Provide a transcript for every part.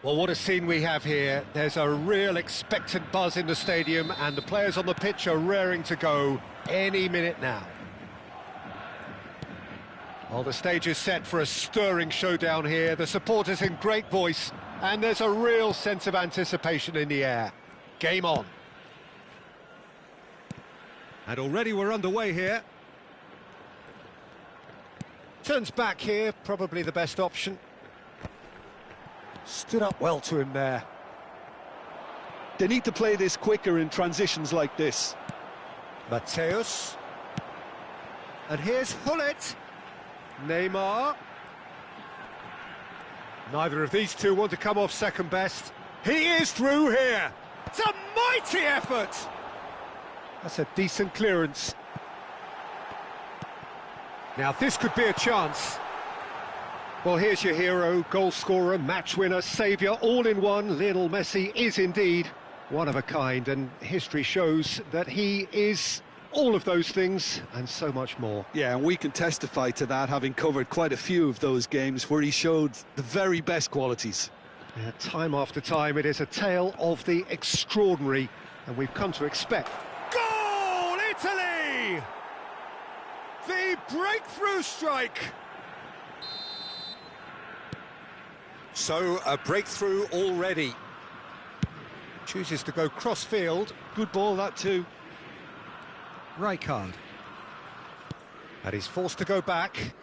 Well, what a scene we have here. There's a real expectant buzz in the stadium, and the players on the pitch are raring to go any minute now. Well, the stage is set for a stirring showdown here. The supporters in great voice, and there's a real sense of anticipation in the air. Game on. And already we're underway here. Turns back here, probably the best option. Stood up well to him there. They need to play this quicker in transitions like this. Mateus. And here's Hullet. Neymar. Neither of these two want to come off second best. He is through here. It's a mighty effort. That's a decent clearance. Now this could be a chance. Well, here's your hero, goal scorer, match winner, saviour, all in one. Lionel Messi is indeed one of a kind, and history shows that he is all of those things and so much more. Yeah, and we can testify to that, having covered quite a few of those games where he showed the very best qualities. Yeah, time after time, it is a tale of the extraordinary, and we've come to expect. Goal, Italy! The breakthrough strike! So, a breakthrough already. Chooses to go cross-field. Good ball, that too. Rijkaard. And he's forced to go back.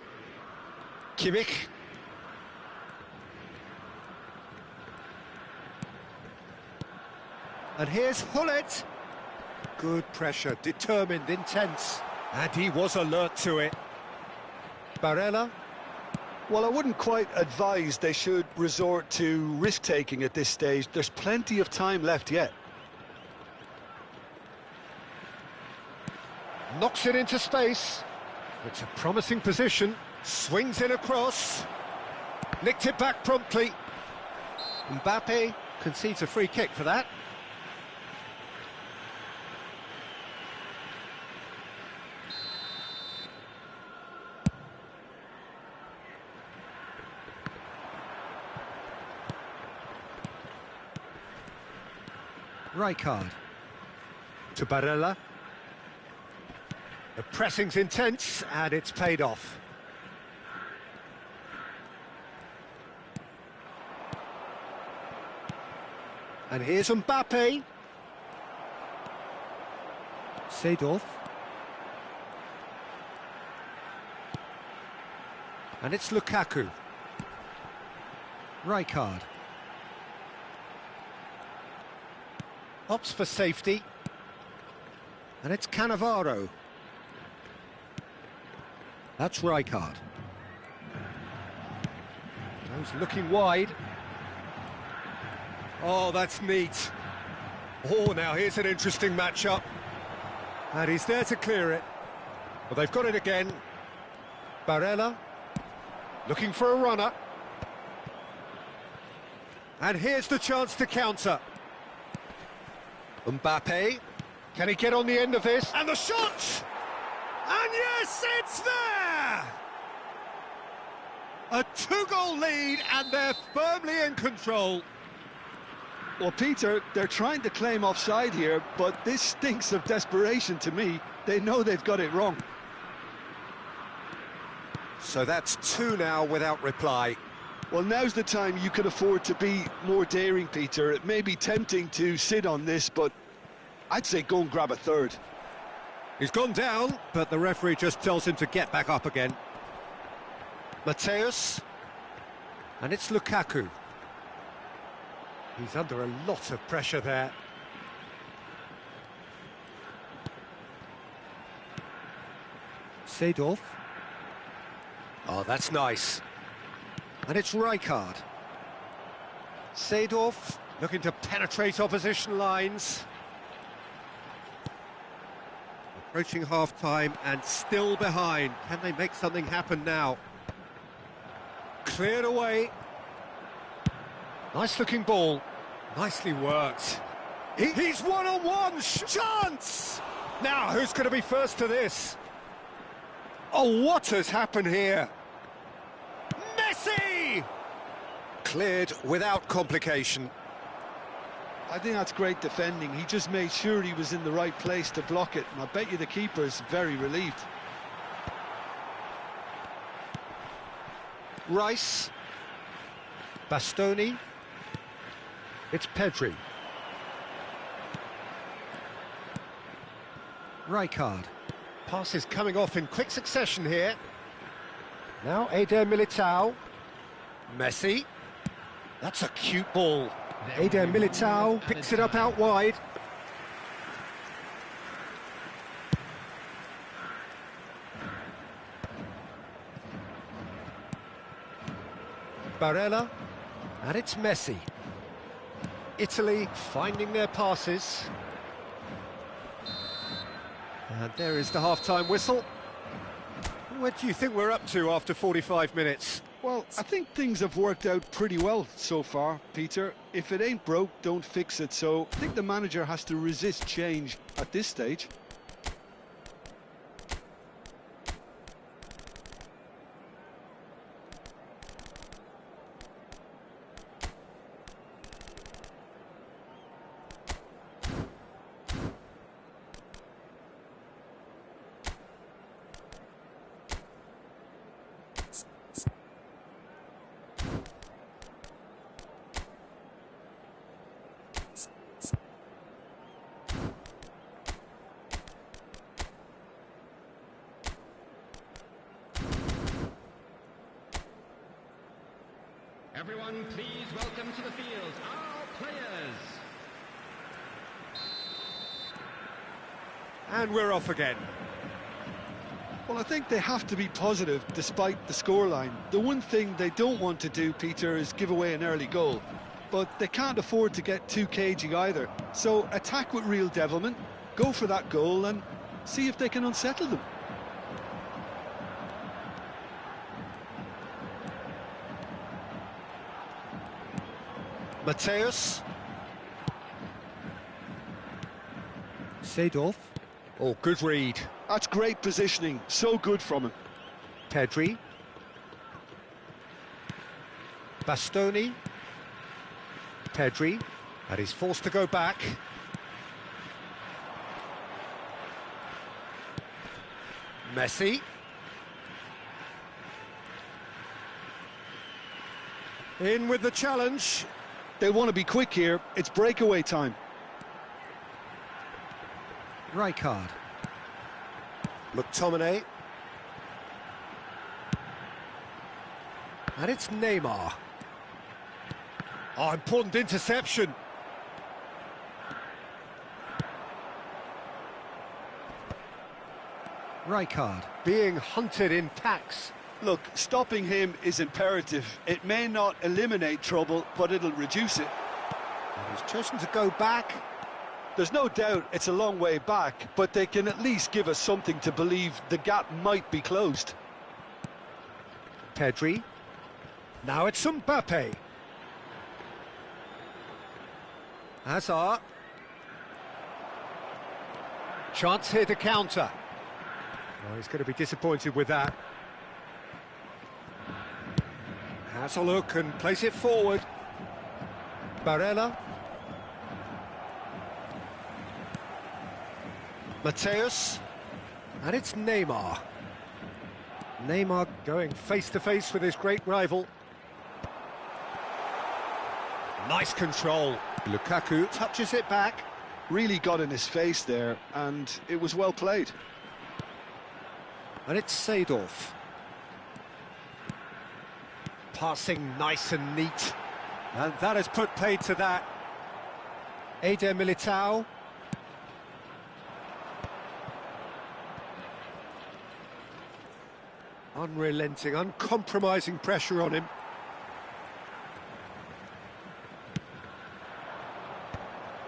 Kimmich. And here's Hullet. Good pressure, determined, intense. And he was alert to it. Barella. Well, I wouldn't quite advise they should resort to risk-taking at this stage. There's plenty of time left yet. Knocks it into space. It's a promising position. Swings in across. Nicked it back promptly. Mbappe concedes a free kick for that. Rijkaard. To Barella. The pressing's intense, and it's paid off. And here's Mbappe. Seedorf. And it's Lukaku. Rijkaard. Opts for safety. And it's Cannavaro. That's Rijkaard. Goes looking wide. Oh, that's neat. Oh, now here's an interesting matchup. And he's there to clear it. Well, they've got it again. Barella. Looking for a runner. And here's the chance to counter. Mbappe. Can he get on the end of this? And the shot! And yes, it's there! A two-goal lead, and they're firmly in control. Well, Peter, they're trying to claim offside here, but this stinks of desperation to me. They know they've got it wrong. So that's two now without reply. Well, now's the time you can afford to be more daring, Peter. It may be tempting to sit on this, but I'd say go and grab a third. He's gone down, but the referee just tells him to get back up again. Mateus. And it's Lukaku. He's under a lot of pressure there. Seedorf. Oh, that's nice. And it's Rijkaard. Seedorf looking to penetrate opposition lines. Approaching half-time and still behind. Can they make something happen now? Cleared away. Nice-looking ball. Nicely worked. He's one-on-one! Chance! Now, who's going to be first to this? Oh, what has happened here? Messi! Cleared without complication. I think that's great defending. He just made sure he was in the right place to block it, and I bet you the keeper's very relieved. Rice. Bastoni. It's Pedri. Rijkaard. Passes coming off in quick succession here. Now Eder Militao. Messi. That's a cute ball. Eder Militao picks it up out wide. Barella. And it's Messi. Italy finding their passes. And there is the half-time whistle. What do you think we're up to after 45 minutes? Well, I think things have worked out pretty well so far, Peter. If it ain't broke, don't fix it. So I think the manager has to resist change at this stage. Everyone, please welcome to the field our players. And we're off again. Well, I think they have to be positive despite the scoreline. The one thing they don't want to do, Peter, is give away an early goal. But they can't afford to get too cagey either. So attack with real devilment, go for that goal and see if they can unsettle them. Mateus. Seedorf. Oh, good read. That's great positioning, so good from him. Pedri. Bastoni. Pedri. And he's forced to go back. Messi. In with the challenge. They want to be quick here. It's breakaway time. Rijkaard. McTominay. And it's Neymar. Oh, important interception. Rijkaard being hunted in packs. Look, stopping him is imperative. It may not eliminate trouble, but it'll reduce it. And he's chosen to go back. There's no doubt it's a long way back, but they can at least give us something to believe the gap might be closed. Pedri. Now it's Mbappe. Hazard. Chance here to counter. Oh, he's going to be disappointed with that. Has a look and plays it forward. Barella. Mateus. And it's Neymar. Neymar going face-to-face with his great rival. Nice control. Lukaku touches it back. Really got in his face there, and it was well played. And it's Seedorf. Passing nice and neat. And that has put paid to that. Eder Militao. Unrelenting, uncompromising pressure on him.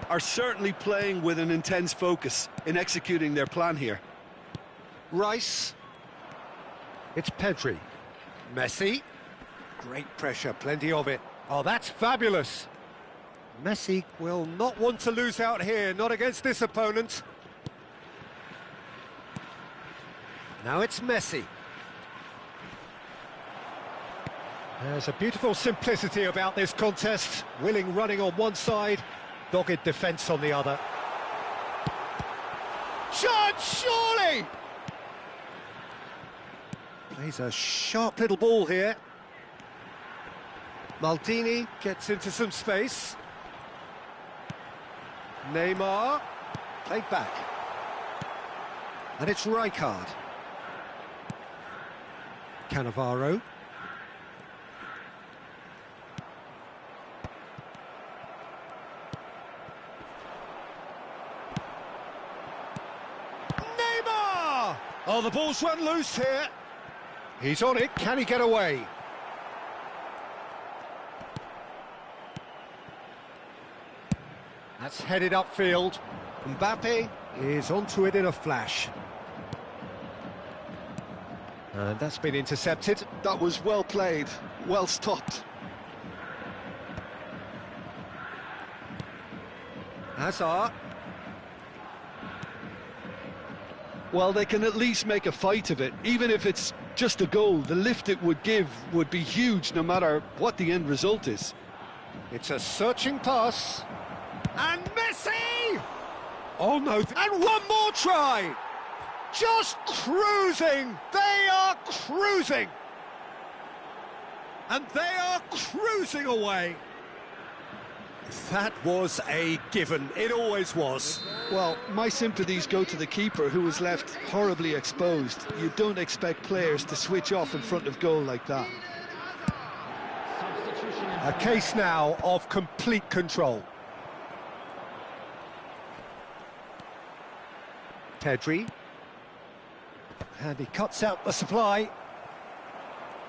Are certainly playing with an intense focus in executing their plan here. Rice. It's Pedri. Messi. Great pressure, plenty of it. Oh, that's fabulous. Messi will not want to lose out here, not against this opponent. Now it's Messi. There's a beautiful simplicity about this contest. Willing running on one side, dogged defence on the other. Shot, surely! Plays a sharp little ball here. Maldini gets into some space. Neymar, played back. And it's Rijkaard. Cannavaro. Neymar! Oh, the ball's run loose here. He's on it, can he get away? That's headed upfield. Mbappe is onto it in a flash. And that's been intercepted. That was well played, well stopped. Hazard. Well, they can at least make a fight of it. Even if it's just a goal, the lift it would give would be huge no matter what the end result is. It's a searching pass. And Messi! Oh no, and one more try! Just cruising! They are cruising! And they are cruising away! That was a given, it always was. Well, my sympathies go to the keeper, who was left horribly exposed. You don't expect players to switch off in front of goal like that. A case now of complete control. Pedri. And he cuts out the supply.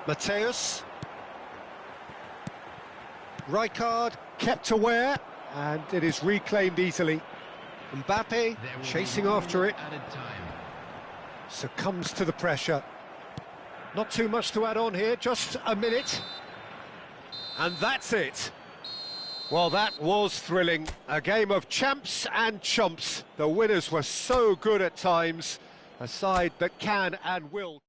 Mateus. Rijkaard kept aware, and it is reclaimed easily. Mbappe chasing after it. Succumbs to the pressure. Not too much to add on here, just a minute. And that's it. Well, that was thrilling. A game of champs and chumps. The winners were so good at times. A side that can and will.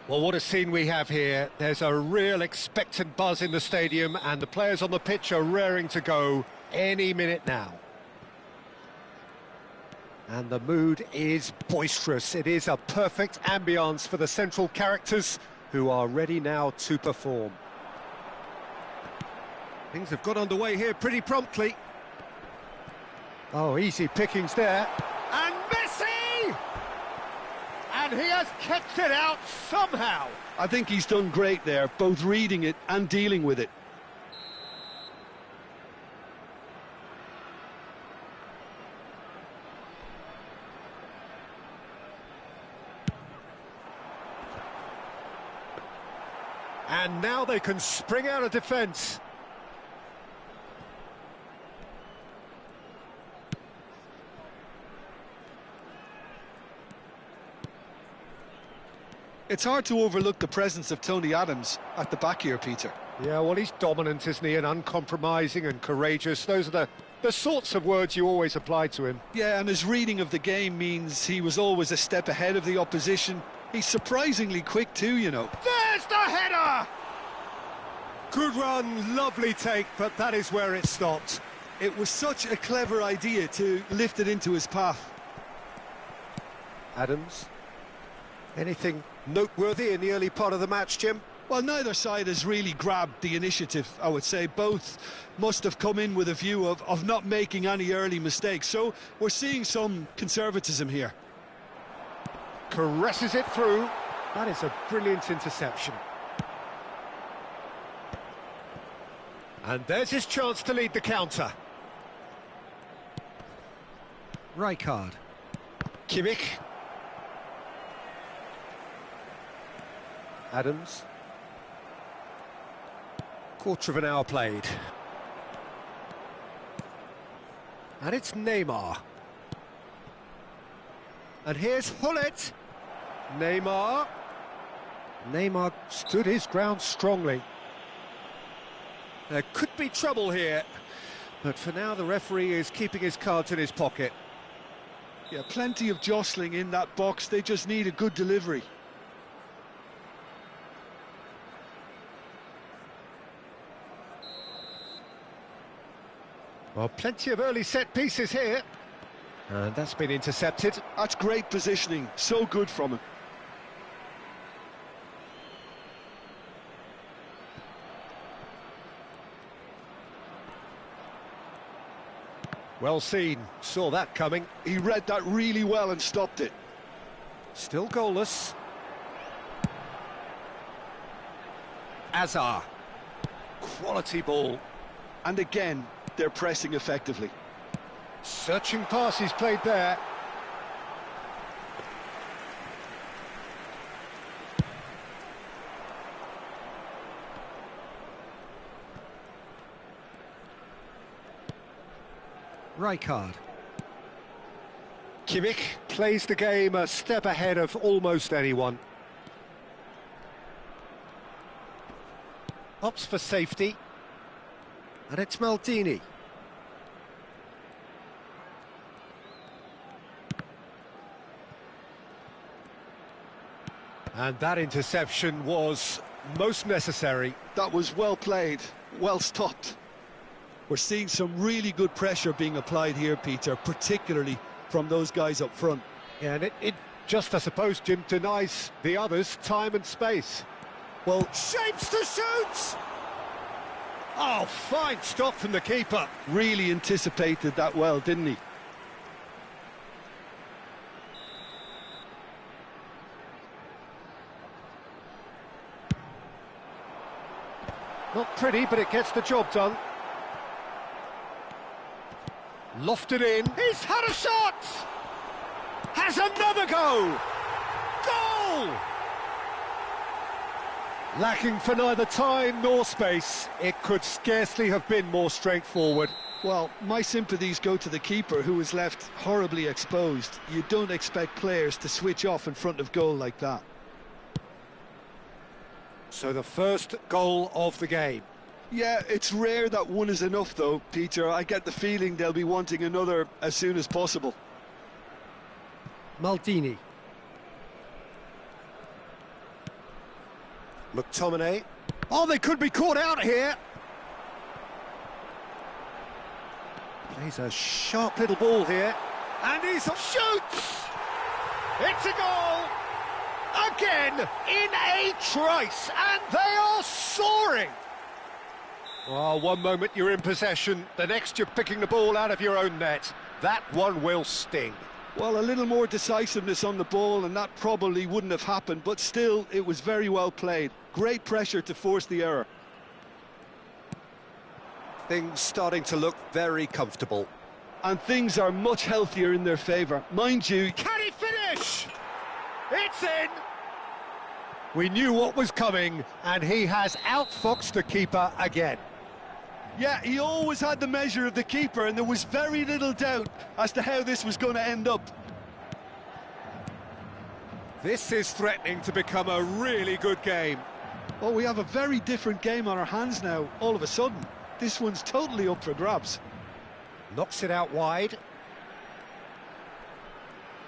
Well, what a scene we have here. There's a real expectant buzz in the stadium, and the players on the pitch are raring to go any minute now. And the mood is boisterous. It is a perfect ambience for the central characters, who are ready now to perform. Things have got underway here pretty promptly. Oh, easy pickings there. And Messi! And he has kept it out somehow. I think he's done great there, both reading it and dealing with it. And now they can spring out of defence. It's hard to overlook the presence of Tony Adams at the back here, Peter. Yeah, well, he's dominant, isn't he, and uncompromising and courageous. Those are the sorts of words you always apply to him. Yeah, and his reading of the game means he was always a step ahead of the opposition. He's surprisingly quick too, you know. There's the header! Good run, lovely take, but that is where it stopped. It was such a clever idea to lift it into his path. Adams. Anything noteworthy in the early part of the match, Jim? Well, neither side has really grabbed the initiative, I would say. Both must have come in with a view of not making any early mistakes. So we're seeing some conservatism here. Caresses it through. That is a brilliant interception. And there's his chance to lead the counter. Rijkaard. Kimmich. Adams. Quarter of an hour played. And it's Neymar. And here's Hullet. Neymar. Neymar stood his ground strongly. There could be trouble here, but for now the referee is keeping his cards in his pocket. Yeah, plenty of jostling in that box. They just need a good delivery. Well, plenty of early set pieces here. And that's been intercepted. That's great positioning. So good from him. Well seen. Saw that coming. He read that really well and stopped it. Still goalless. Azar. Quality ball. And again, they're pressing effectively. Searching pass he's played there. Rijkaard. Kimmich plays the game a step ahead of almost anyone. Opts for safety. And it's Maldini. And that interception was most necessary. That was well played, well stopped. We're seeing some really good pressure being applied here, Peter, particularly from those guys up front. Yeah, and it just, I suppose, Jim, denies the others time and space. Well, Shapes to shoot! Oh, fine stop from the keeper. really anticipated that well, didn't he? Not pretty, but it gets the job done. Lofted in. He's had a shot! Has another go! Goal! Lacking for neither time nor space. It could scarcely have been more straightforward. Well, my sympathies go to the keeper, who was left horribly exposed. You don't expect players to switch off in front of goal like that. So the first goal of the game. Yeah, it's rare that one is enough, though, Peter. I get the feeling they'll be wanting another as soon as possible. Maldini. McTominay. Oh, they could be caught out here. Plays a sharp little ball here. And he shoots! It's a goal! Again, in a trice, and they are soaring! Oh, one moment you're in possession, the next you're picking the ball out of your own net. That one will sting. Well, a little more decisiveness on the ball, and that probably wouldn't have happened, but still, it was very well played. Great pressure to force the error. Things starting to look very comfortable. And things are much healthier in their favour. Mind you... Can he finish? It's in! We knew what was coming, and he has outfoxed the keeper again. Yeah, he always had the measure of the keeper, and there was very little doubt as to how this was going to end up. This is threatening to become a really good game. Oh, we have a very different game on our hands now, all of a sudden. This one's totally up for grabs. Knocks it out wide.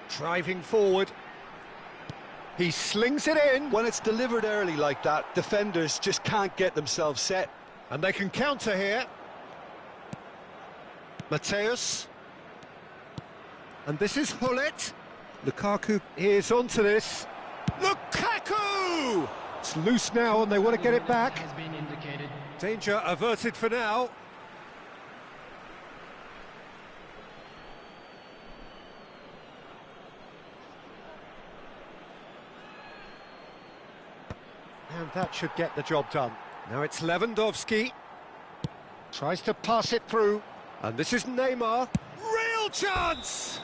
Driving forward. He slings it in. When it's delivered early like that, defenders just can't get themselves set. And they can counter here. Mateus. And this is Hullet. Lukaku is onto this. Lukaku! It's loose now and they want to get it back. Has been indicated. Danger averted for now. And that should get the job done. Now it's Lewandowski. Tries to pass it through. And this is Neymar. Real chance!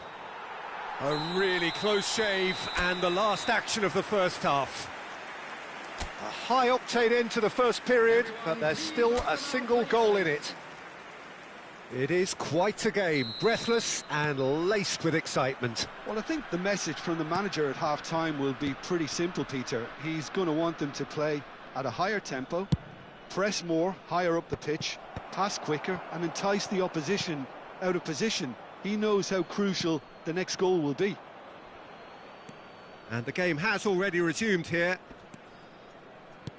A really close shave and the last action of the first half. A high-octane end to the first period, but there's still a single goal in it. It is quite a game, breathless and laced with excitement. Well, I think the message from the manager at half-time will be pretty simple, Peter. He's going to want them to play at a higher tempo, press more, higher up the pitch, pass quicker and entice the opposition out of position. He knows how crucial the next goal will be. And the game has already resumed here.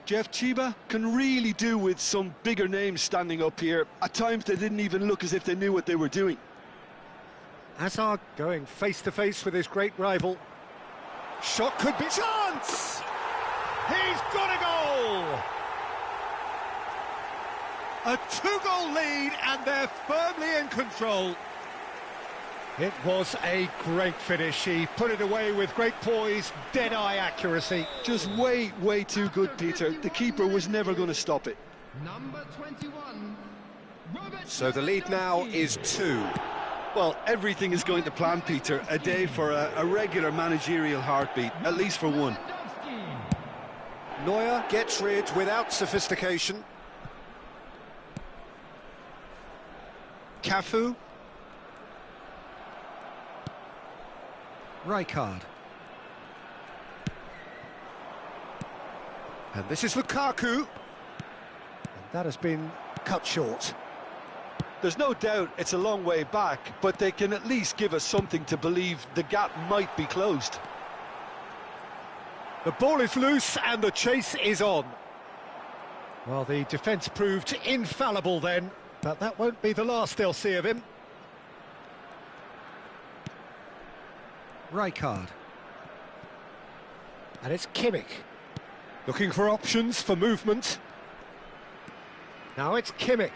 Jeff, Chiba can really do with some bigger names standing up here. At times they didn't even look as if they knew what they were doing. Hazard going face-to-face with his great rival. Shot could be... Chance! He's got a goal! A two-goal lead and they're firmly in control. It was a great finish. He put it away with great poise, dead-eye accuracy. Just way too good, Peter. The keeper was never going to stop it. Number 21. Robert So the lead now is 2. Well, everything is going to plan, Peter. A day for a regular managerial heartbeat, at least for one. Lewandowski. Neuer gets rid without sophistication. Cafu. Rijkaard. And this is Lukaku. And that has been cut short. There's no doubt it's a long way back, but they can at least give us something to believe the gap might be closed. The ball is loose and the chase is on. Well, the defence proved infallible then, but that won't be the last they'll see of him. Rijkaard. And it's Kimmich. Looking for options for movement. Now it's Kimmich.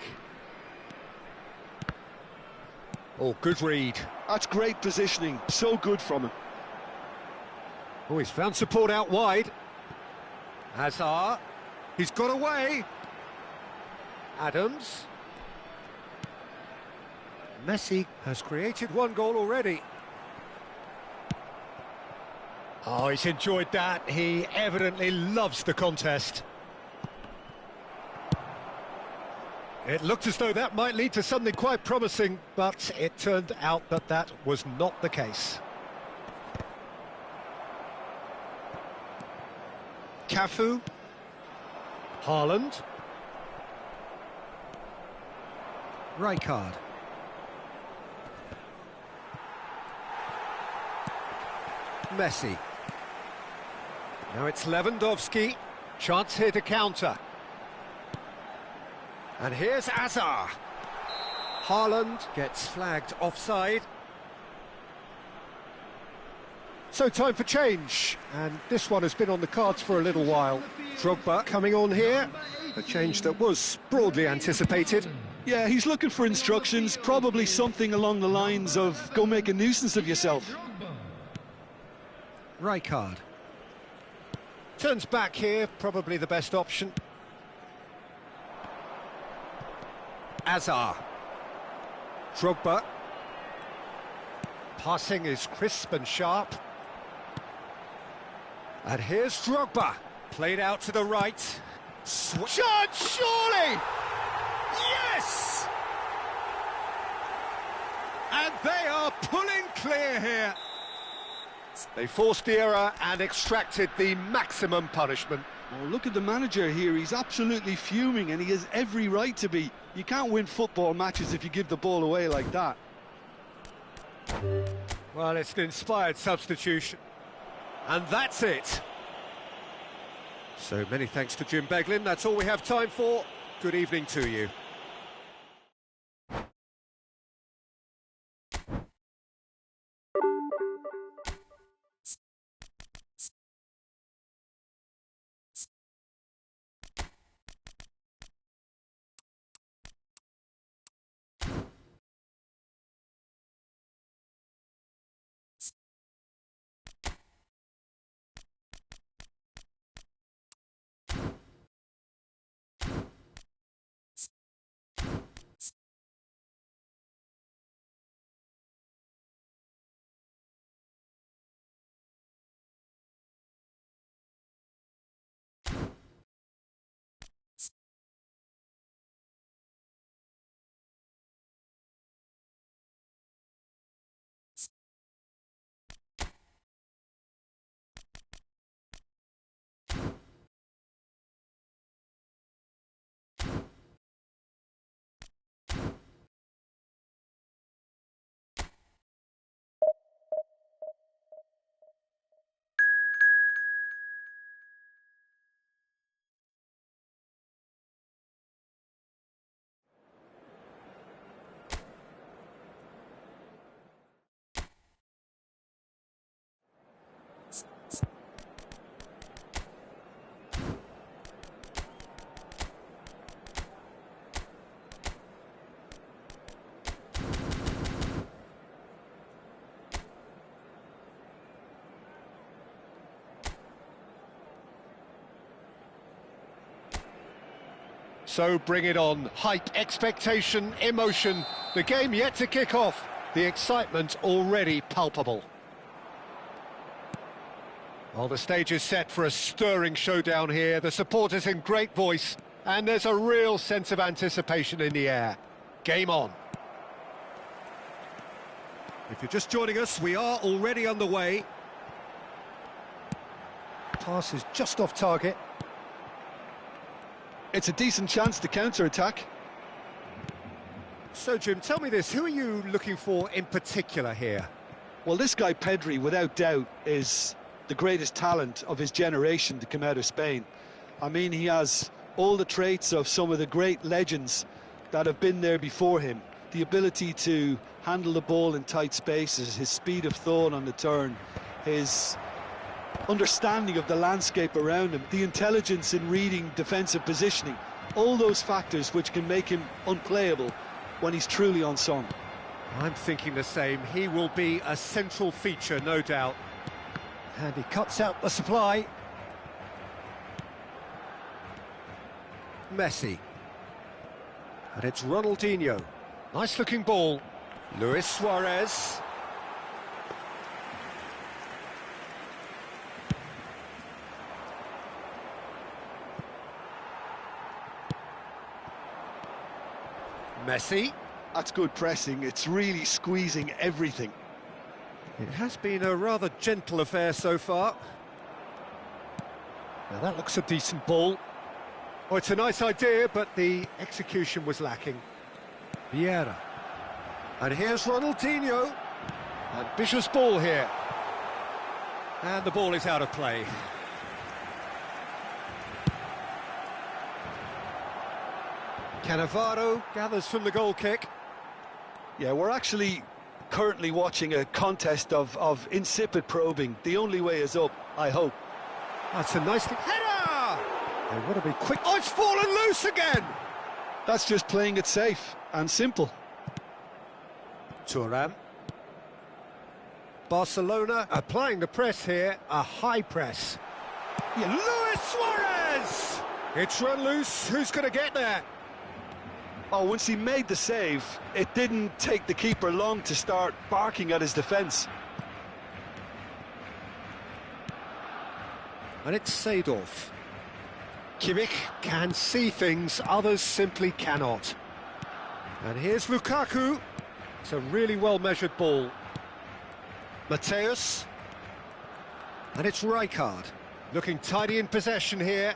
Oh, good read. That's great positioning, so good from him. Oh, he's found support out wide. Hazard. He's got away. Adams. Messi has created one goal already. Oh, he's enjoyed that. He evidently loves the contest. It looked as though that might lead to something quite promising, but it turned out that that was not the case. Cafu. Haaland. Rijkaard. Messi. Now it's Lewandowski. Chance here to counter. And here's Hazard. Haaland gets flagged offside. So time for change, and this one has been on the cards for a little while. Drogba coming on here, a change that was broadly anticipated. Yeah, he's looking for instructions, probably something along the lines of go make a nuisance of yourself. Rijkaard. Turns back here, probably the best option. Hazard. Drogba. Passing is crisp and sharp. And here's Drogba. Played out to the right. Shot, surely! Yes! And they are pulling clear here. They forced the error and extracted the maximum punishment. Oh, look at the manager here, he's absolutely fuming and he has every right to be. You can't win football matches if you give the ball away like that. Well, it's an inspired substitution. And that's it. So many thanks to Jim Beglin. That's all we have time for. Good evening to you. So bring it on. Hype, expectation, emotion. The game yet to kick off. The excitement already palpable. Well, the stage is set for a stirring showdown here. The supporters in great voice, and there's a real sense of anticipation in the air. Game on. If you're just joining us, we are already on the way. Pass is just off target. It's a decent chance to counter-attack. So, Jim, tell me this, who are you looking for in particular here? Well, this guy Pedri, without doubt, is the greatest talent of his generation to come out of Spain. I mean, he has all the traits of some of the great legends that have been there before him. The ability to handle the ball in tight spaces, his speed of thought on the turn, his understanding of the landscape around him, the intelligence in reading defensive positioning, all those factors which can make him unplayable when he's truly on song. I'm thinking the same. He will be a central feature, no doubt. And he cuts out the supply. Messi. And it's Ronaldinho. Nice-looking ball. Luis Suarez. Messi. That's good pressing. It's really squeezing everything. It has been a rather gentle affair so far. Now that looks a decent ball. Oh, it's a nice idea, but the execution was lacking. Vieira. And here's Ronaldinho. Ambitious ball here. And the ball is out of play. Cannavaro gathers from the goal kick. Yeah, we're actually currently watching a contest of insipid probing. The only way is up, I hope. That's a nice header! They want to be quick. Oh, it's fallen loose again! That's just playing it safe and simple. Thuram. Barcelona applying the press here, a high press. Yeah. Luis Suarez! It's run loose, who's going to get there? Oh, once he made the save, it didn't take the keeper long to start barking at his defence. And it's Seedorf. Kimmich can see things, others simply cannot. And here's Lukaku. It's a really well-measured ball. Mateus. And it's Rijkaard. Looking tidy in possession here.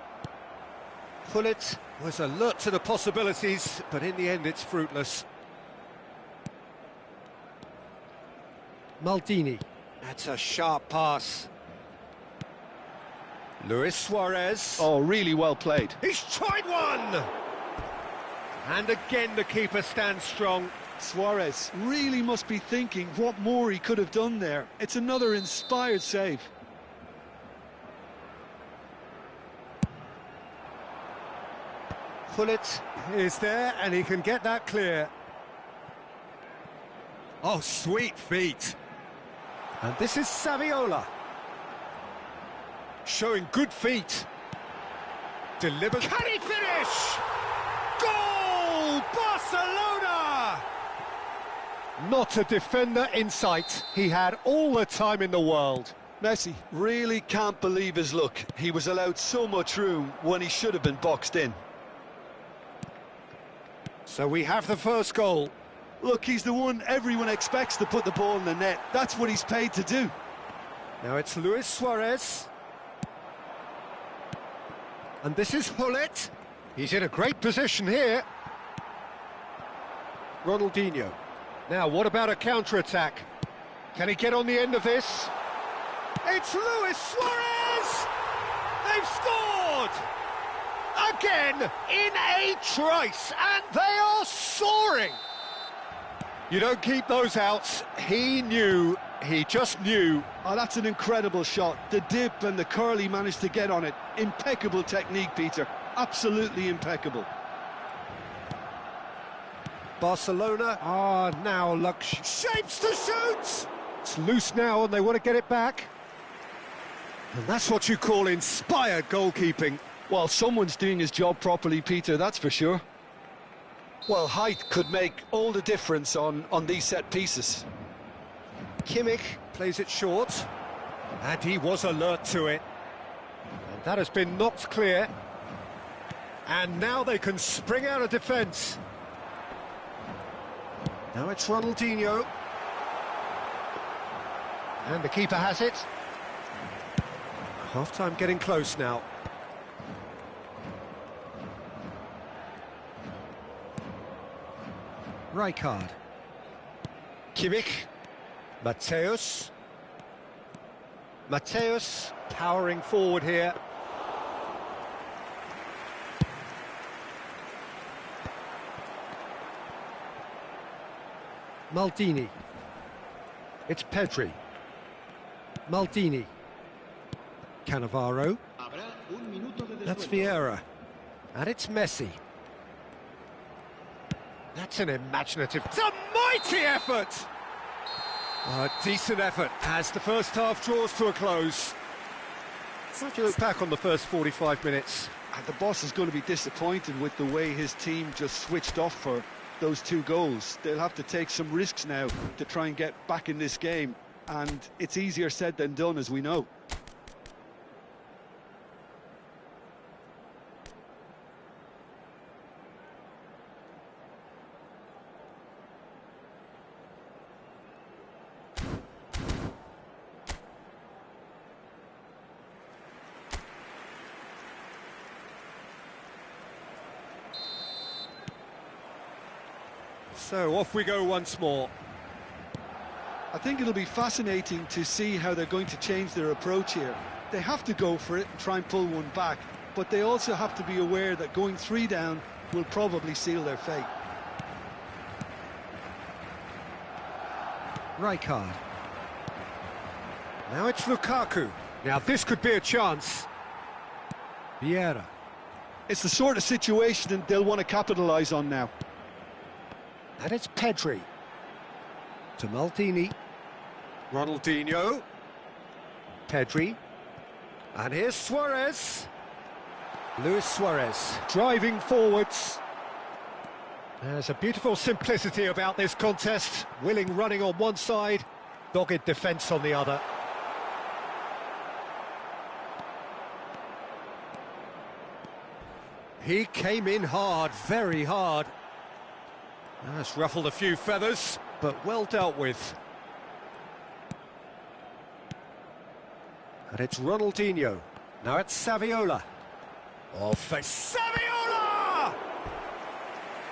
Pullet was alert to the possibilities, but in the end it's fruitless. Maldini. That's a sharp pass. Luis Suarez. Oh, really well played. He's tried one! And again the keeper stands strong. Suarez really must be thinking what more he could have done there. It's another inspired save. Pullet is there, and he can get that clear. Oh, sweet feet. And this is Saviola. Showing good feet. Delivers. Can he finish? Goal! Barcelona! Not a defender in sight. He had all the time in the world. Messi really can't believe his luck. He was allowed so much room when he should have been boxed in. So we have the first goal. Look, he's the one everyone expects to put the ball in the net. That's what he's paid to do. Now it's Luis Suarez. And this is Pullet. He's in a great position here. Ronaldinho. Now, what about a counter-attack? Can he get on the end of this? It's Luis Suarez! They've scored! Again, in a trice, and they are soaring! You don't keep those outs. He knew, he just knew. Oh, that's an incredible shot. The dip and the curl he managed to get on it. Impeccable technique, Peter. Absolutely impeccable. Barcelona are now lucky. Shapes to shoot! It's loose now and they want to get it back. And that's what you call inspired goalkeeping. Well, someone's doing his job properly, Peter, that's for sure. Well, height could make all the difference on these set pieces. Kimmich plays it short, and he was alert to it. And that has been knocked clear. And now they can spring out of defence. Now it's Ronaldinho. And the keeper has it. Half-time getting close now. Rijkaard. Kimmich. Matthäus. Matthäus powering forward here. Maldini. It's Pedri. Maldini. Cannavaro. That's Vieira. And it's Messi. That's an imaginative... It's a mighty effort! A decent effort as the first half draws to a close. Such a look back on the first 45 minutes. And the boss is going to be disappointed with the way his team just switched off for those 2 goals. They'll have to take some risks now to try and get back in this game. And it's easier said than done, as we know. So off we go once more. I think it'll be fascinating to see how they're going to change their approach here. They have to go for it and try and pull one back, but they also have to be aware that going 3 down will probably seal their fate. Rijkaard. Now it's Lukaku. Now this could be a chance. Vieira. It's the sort of situation they'll want to capitalise on now. And it's Pedri. To Maldini. Ronaldinho. Pedri. And here's Suarez. Luis Suarez driving forwards. There's a beautiful simplicity about this contest. Willing running on one side, dogged defence on the other. He came in hard, very hard. That's ruffled a few feathers, but well dealt with. And it's Ronaldinho. Now it's Saviola. Saviola!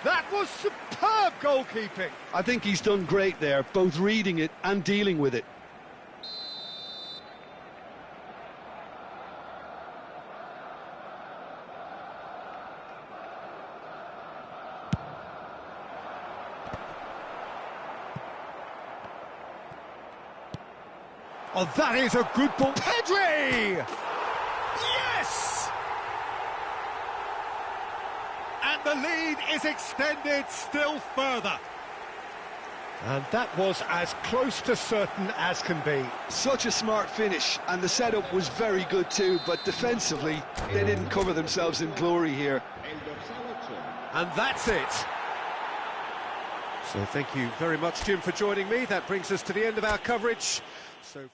That was superb goalkeeping. I think he's done great there, both reading it and dealing with it. Oh, that is a good ball. Pedri! Yes! And the lead is extended still further. And that was as close to certain as can be. Such a smart finish, and the setup was very good too, but defensively, they didn't cover themselves in glory here. And that's it. So thank you very much, Jim, for joining me. That brings us to the end of our coverage. So.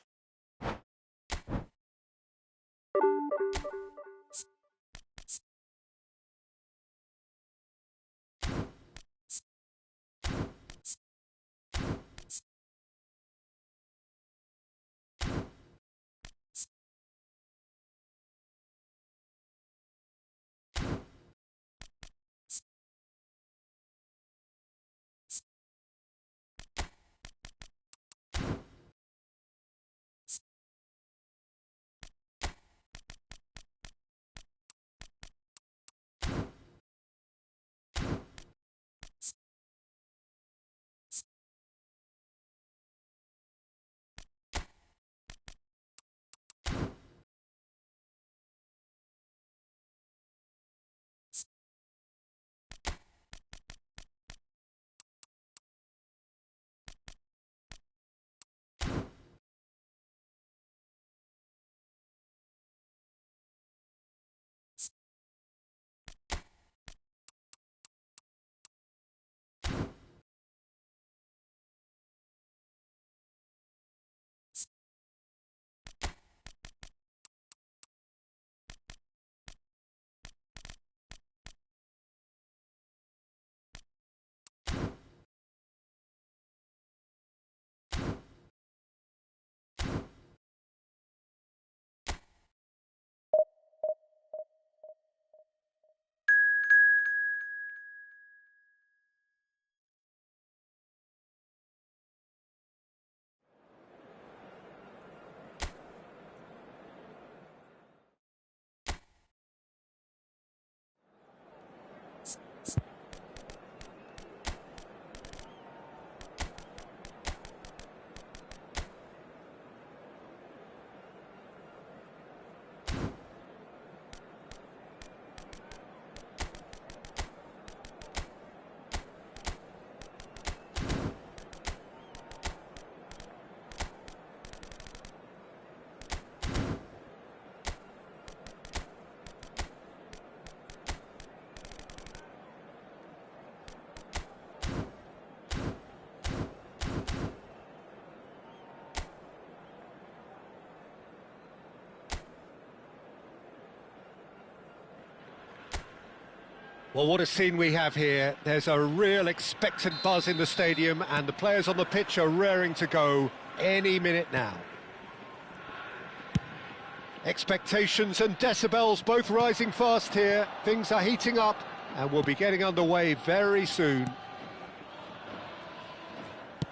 Well, what a scene we have here. There's a real expectant buzz in the stadium, and the players on the pitch are raring to go any minute now. Expectations and decibels both rising fast here. Things are heating up, and we'll be getting underway very soon.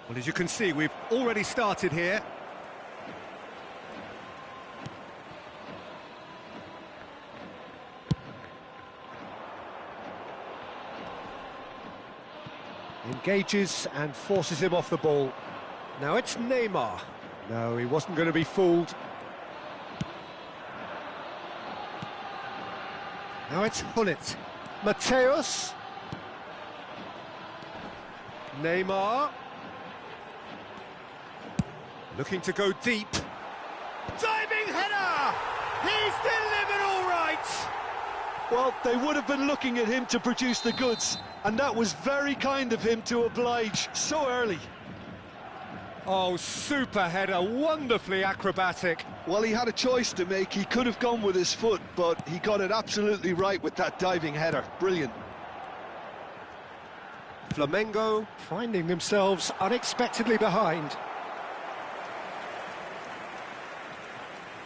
Well, as you can see, we've already started here. Engages and forces him off the ball. Now it's Neymar. No, he wasn't going to be fooled. Now it's Hullet. Mateus. Neymar. Looking to go deep. Diving header! He's delivered all right! Well, they would have been looking at him to produce the goods, and that was very kind of him to oblige so early. Oh, super header, wonderfully acrobatic. Well, he had a choice to make. He could have gone with his foot, but he got it absolutely right with that diving header. Brilliant. Flamengo finding themselves unexpectedly behind.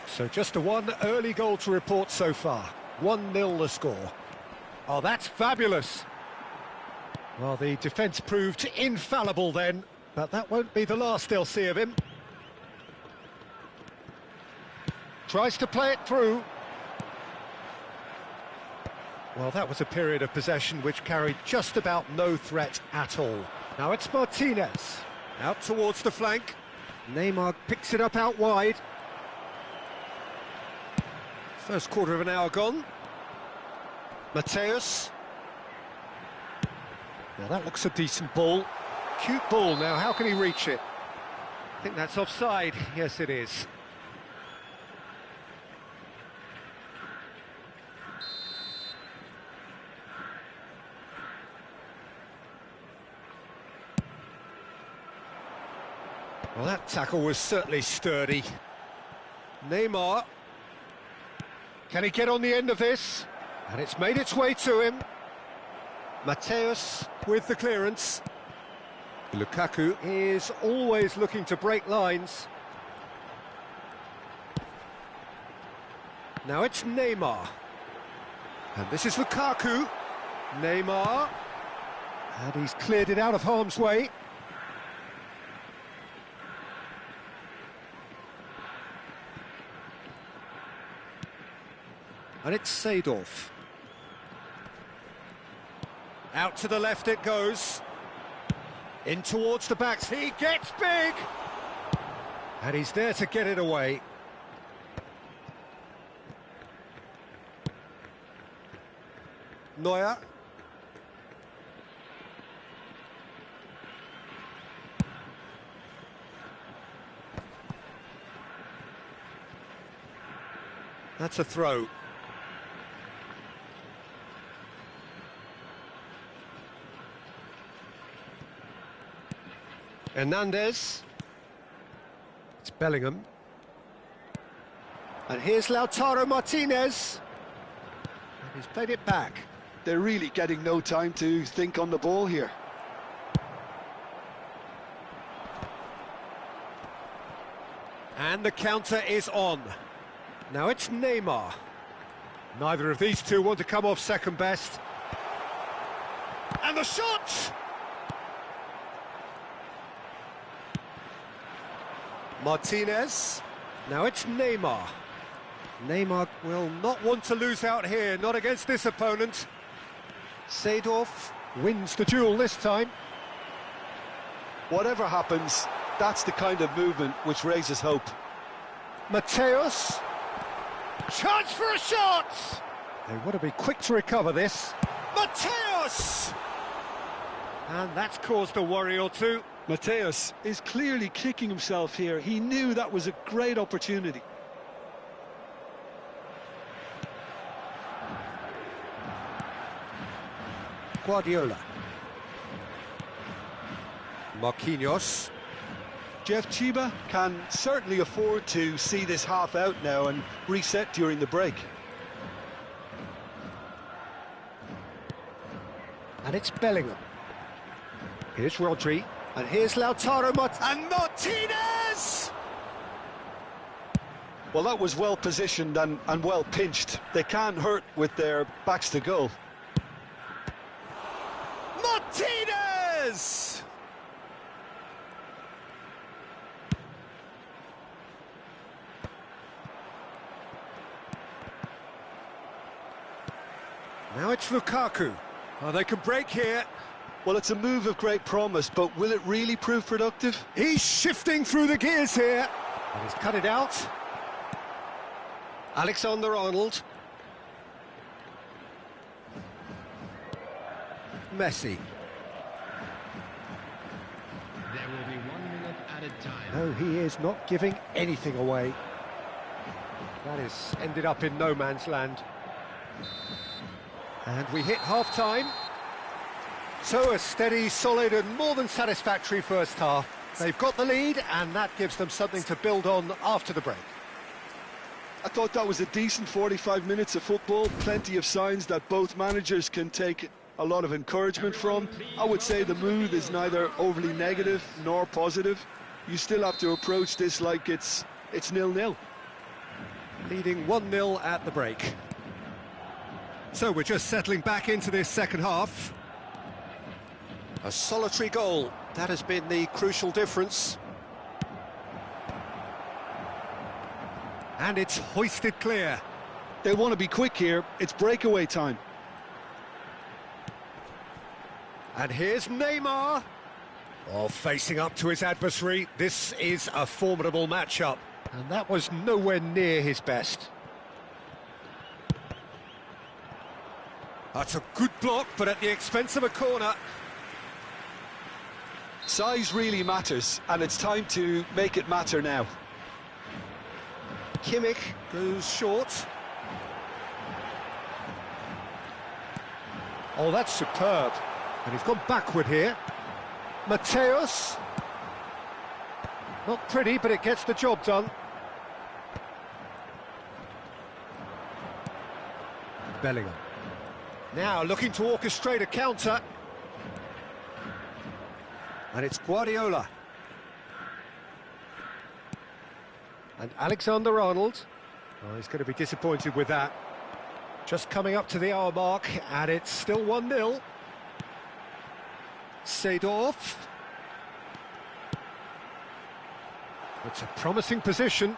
So just the one early goal to report so far. 1-0 the score. Oh, that's fabulous. Well, the defence proved infallible then, but that won't be the last they'll see of him. Tries to play it through. Well, that was a period of possession which carried just about no threat at all. Now it's Martinez. Out towards the flank. Neymar picks it up out wide. First quarter of an hour gone. Mateus. Now that looks a decent ball. Cute ball now, how can he reach it? I think that's offside. Yes, it is. Well, that tackle was certainly sturdy. Neymar. Can he get on the end of this? And it's made its way to him. Mateus with the clearance. Lukaku is always looking to break lines. Now it's Neymar. And this is Lukaku. Neymar. And he's cleared it out of harm's way. And it's Seedorf. Out to the left it goes. In towards the backs, he gets big! And he's there to get it away. Neuer. That's a throw. Hernandez. It's Bellingham. And here's Lautaro Martinez. And he's played it back. They're really getting no time to think on the ball here. And the counter is on. Now it's Neymar. Neither of these two want to come off second best. And the shot! Martinez. Now it's Neymar. Neymar will not want to lose out here, not against this opponent. Seedorf wins the duel this time. Whatever happens, that's the kind of movement which raises hope. Mateus. Chance for a shot! They want to be quick to recover this. Mateus! And that's caused a worry or two. Mateus is clearly kicking himself here. He knew that was a great opportunity. Guardiola. Marquinhos. Jeff Chiba can certainly afford to see this half out now and reset during the break. And it's Bellingham. Here's Rodri, and here's Lautaro And Martinez! Well, that was well positioned and well pinched. They can't hurt with their backs to goal. Martinez! Now it's Lukaku. Oh, they can break here. Well, it's a move of great promise, but will it really prove productive? He's shifting through the gears here. And he's cut it out. Alexander-Arnold. Messi. There will be 1 minute added time. No, he is not giving anything away. That has ended up in no man's land. And we hit half-time. So a steady, solid and more than satisfactory first half. They've got the lead and that gives them something to build on after the break. I thought that was a decent 45 minutes of football. Plenty of signs that both managers can take a lot of encouragement from. I would say the mood is neither overly negative nor positive. You still have to approach this like it's 0-0. Leading 1-0 at the break. So we're just settling back into this second half. A solitary goal, that has been the crucial difference. And it's hoisted clear. They want to be quick here, it's breakaway time. And here's Neymar. Oh, facing up to his adversary, this is a formidable matchup. And that was nowhere near his best. That's a good block, but at the expense of a corner. Size really matters, and it's time to make it matter now. Kimmich goes short. Oh, that's superb. And he's gone backward here. Mateus. Not pretty, but it gets the job done. Bellingham. Now looking to orchestrate a counter. And it's Guardiola. And Alexander-Arnold. Oh, he's going to be disappointed with that. Just coming up to the hour mark, and it's still 1-0. Seedorf. It's a promising position.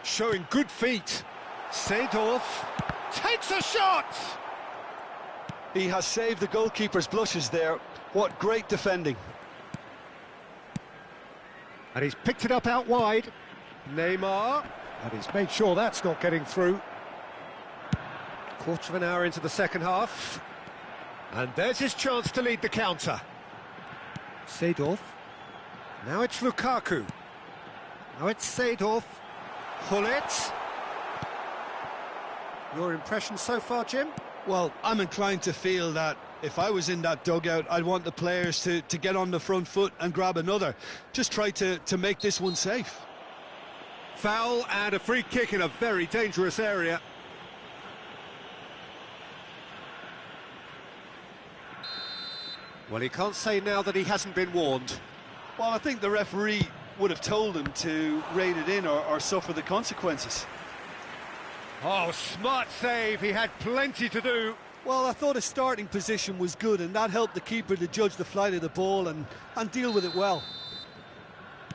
Showing good feet. Seedorf takes a shot! He has saved the goalkeeper's blushes there. What great defending. And he's picked it up out wide. Neymar. And he's made sure that's not getting through. Quarter of an hour into the second half. And there's his chance to lead the counter. Seedorf. Now it's Lukaku. Now it's Seedorf. Hullet. Your impression so far, Jim? Well, I'm inclined to feel that if I was in that dugout, I'd want the players to get on the front foot and grab another. Just try to make this one safe. Foul and a free kick in a very dangerous area. Well, he can't say now that he hasn't been warned. Well, I think the referee would have told him to rein it in or suffer the consequences. Oh, smart save. He had plenty to do. Well, I thought his starting position was good, and that helped the keeper to judge the flight of the ball and deal with it well.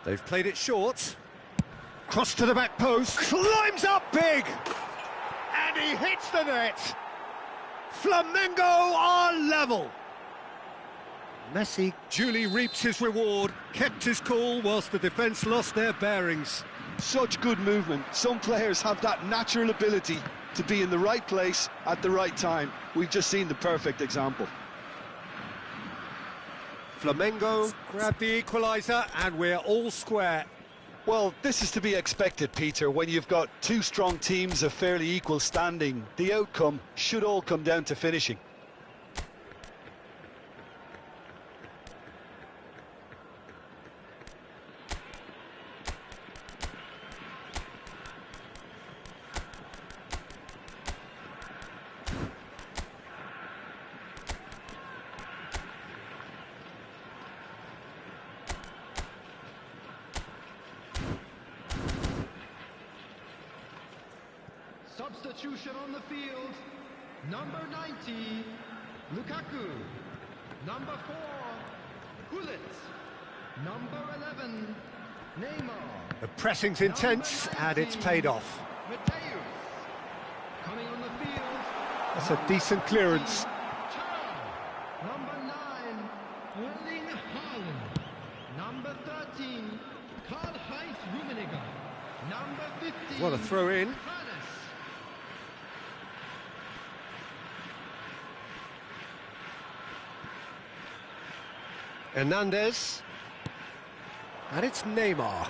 They've played it short. Cross to the back post. Climbs up big. And he hits the net. Flamengo are level. Messi duly reaps his reward. Kept his cool whilst the defence lost their bearings. Such good movement. Some players have that natural ability to be in the right place at the right time. We've just seen the perfect example. Flamengo grab the equaliser and we're all square. Well, this is to be expected, Peter. When you've got two strong teams of fairly equal standing, the outcome should all come down to finishing. Substitution on the field. Number 90, Lukaku. Number 4, Gullit. Number 11, Neymar. The pressing's intense and it's paid off. Mateus. Coming on the field. That's a decent clearance. Number 9, Erling Haaland. Number 13, Karl-Heinz Rummenigge. Number 15, What a throw in. Hannes. Hernandez. And it's Neymar.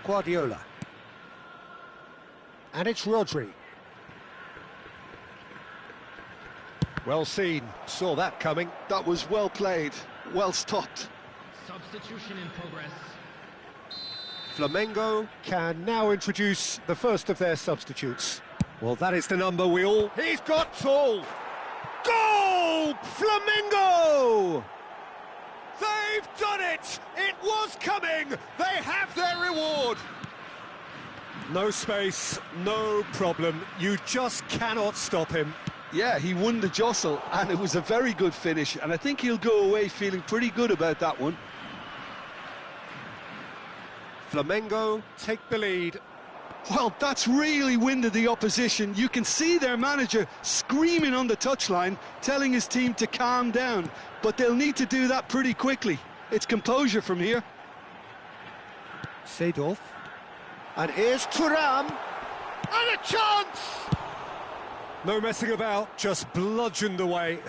Guardiola. And it's Rodri. Well seen, saw that coming. That was well played, well stopped. Substitution in progress. Flamengo can now introduce the first of their substitutes. Well, that is the number we all... He's got tall! Goal! Flamengo! They've done it! It was coming! They have their reward! No space, no problem. You just cannot stop him. Yeah, he won the jostle, and it was a very good finish, and I think he'll go away feeling pretty good about that one. Flamengo take the lead. Well, that's really winded the opposition. You can see their manager screaming on the touchline, telling his team to calm down, but they'll need to do that pretty quickly. It's composure from here. Seedorf. And here's Thuram. And a chance! No messing about, just bludgeoned away.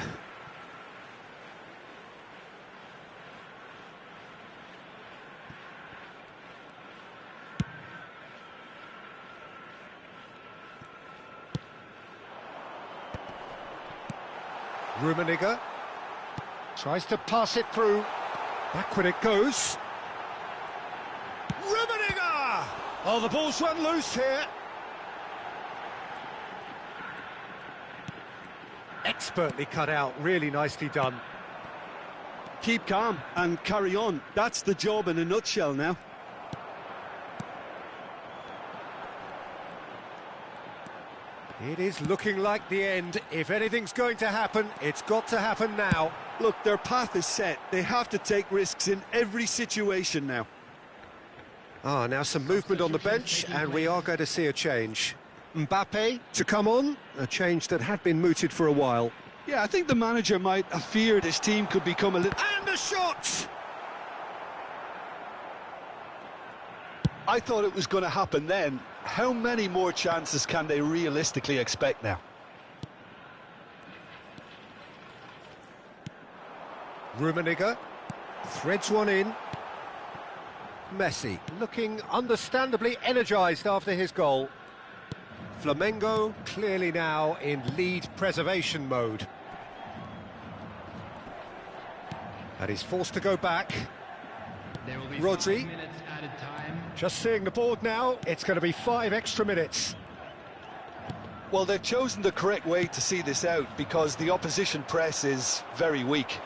Rummenigge tries to pass it through. Backward it goes. Rummenigge! Oh, the ball's run loose here. Expertly cut out, really nicely done. Keep calm and carry on. That's the job in a nutshell now. It is looking like the end. If anything's going to happen, it's got to happen now. Look, their path is set. They have to take risks in every situation now. Ah, now some movement on the bench, and we are going to see a change. Mbappe to come on, a change that had been mooted for a while. Yeah, I think the manager might have feared his team could become a little... And a shot! I thought it was going to happen then. How many more chances can they realistically expect now? Rummenigge threads one in. Messi looking understandably energised after his goal. Flamengo clearly now in lead preservation mode. And he's forced to go back. There will be Rodri. 5 minutes added time. Just seeing the board now, it's going to be 5 extra minutes. Well, they've chosen the correct way to see this out because the opposition press is very weak.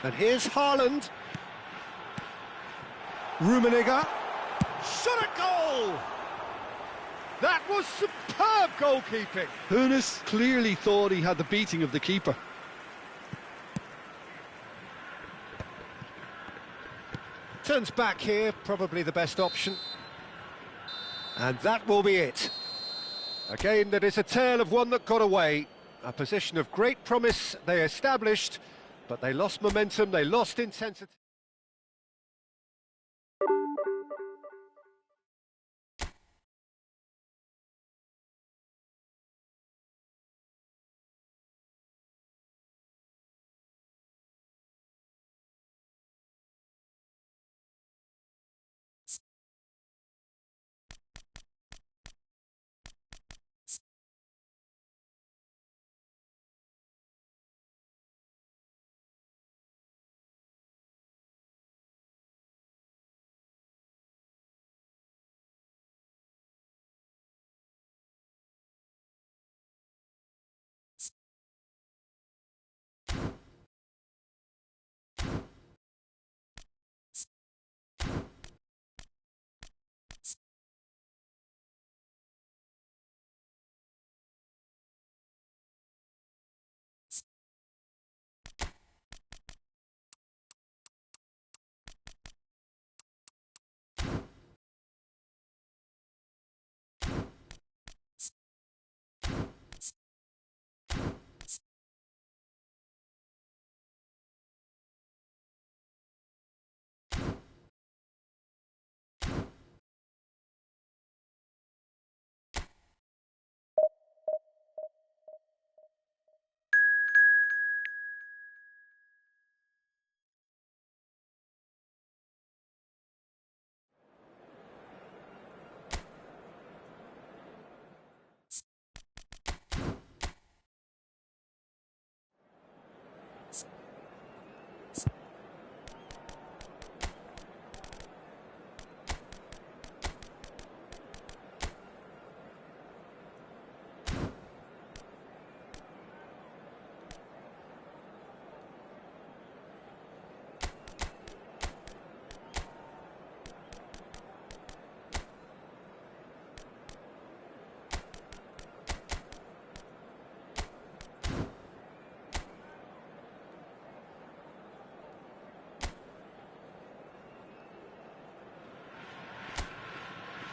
And here's Haaland. Rummenigge. Shot a goal! That was superb goalkeeping. Hunes clearly thought he had the beating of the keeper. Turns back here, probably the best option. And that will be it. Again, that is a tale of one that got away. A position of great promise they established, but they lost momentum, they lost intensity.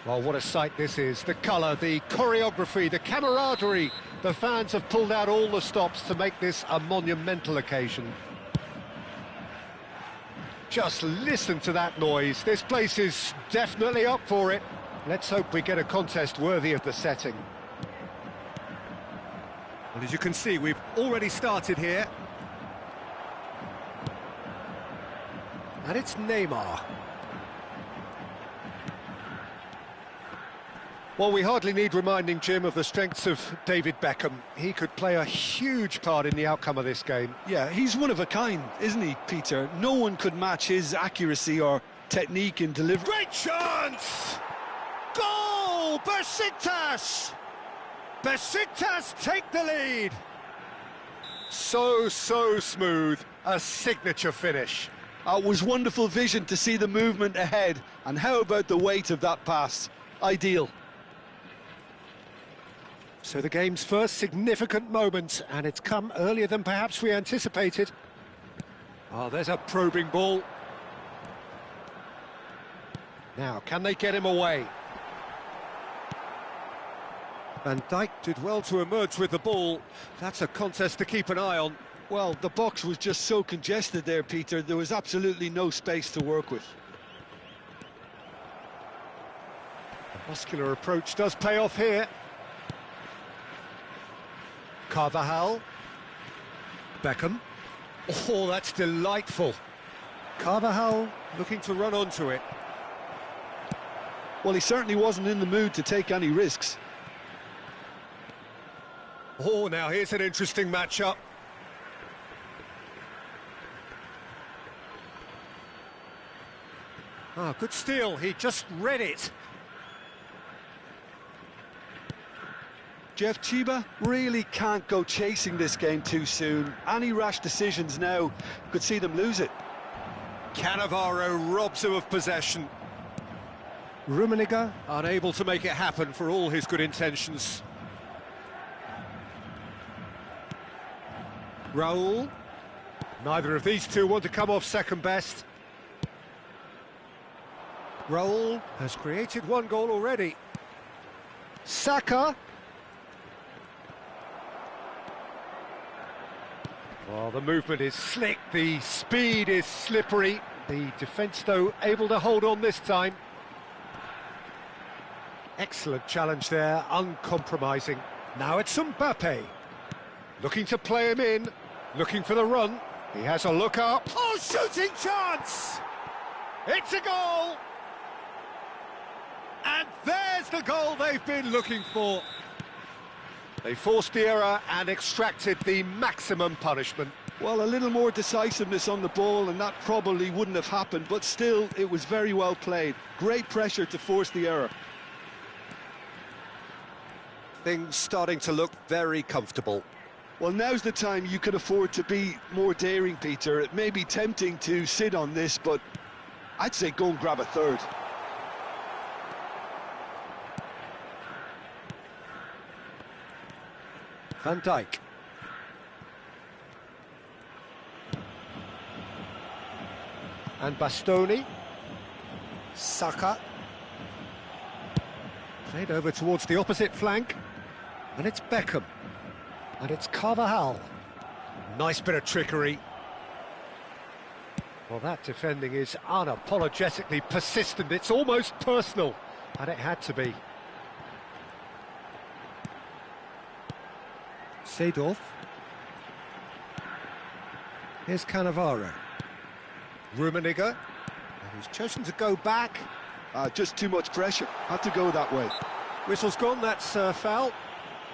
Well, what a sight this is. The colour, the choreography, the camaraderie. The fans have pulled out all the stops to make this a monumental occasion. Just listen to that noise. This place is definitely up for it. Let's hope we get a contest worthy of the setting. Well, as you can see, we've already started here. And it's Neymar. Well, we hardly need reminding, Jim, of the strengths of David Beckham. He could play a huge part in the outcome of this game. Yeah, he's one of a kind, isn't he, Peter? No one could match his accuracy or technique in delivery. Great chance! Goal! Besiktas! Besiktas take the lead! So smooth. A signature finish. It was wonderful vision to see the movement ahead. And how about the weight of that pass? Ideal. So the game's first significant moment, and it's come earlier than perhaps we anticipated. Oh, there's a probing ball. Now, can they get him away? Van Dijk did well to emerge with the ball. That's a contest to keep an eye on. Well, the box was just so congested there, Peter. There was absolutely no space to work with. The muscular approach does pay off here. Carvajal. Beckham. Oh, that's delightful. Carvajal looking to run onto it. Well, he certainly wasn't in the mood to take any risks. Oh, now here's an interesting matchup. Ah, good steal. He just read it. Jeff Chiba really can't go chasing this game too soon. Any rash decisions now could see them lose it. Cannavaro robs him of possession. Rummenigge unable to make it happen for all his good intentions. Raul. Neither of these two want to come off second best. Raul has created one goal already. Saka. Well, the movement is slick, the speed is slippery. The defence, though, able to hold on this time. Excellent challenge there, uncompromising. Now it's Mbappe. Looking to play him in, looking for the run. He has a look up. Oh, shooting chance! It's a goal! And there's the goal they've been looking for. They forced the error and extracted the maximum punishment. Well, a little more decisiveness on the ball and that probably wouldn't have happened, but still, it was very well played. Great pressure to force the error. Things starting to look very comfortable. Well, now's the time you can afford to be more daring, Peter. It may be tempting to sit on this, but I'd say go and grab a third. Van Dijk. And Bastoni. Saka. Played over towards the opposite flank. And it's Beckham. And it's Carvajal. Nice bit of trickery. Well, that defending is unapologetically persistent. It's almost personal. And it had to be. Seedorf. Here's Cannavaro. Rummenigge. And he's chosen to go back. Just too much pressure. Had to go that way. Whistle's gone, that's foul.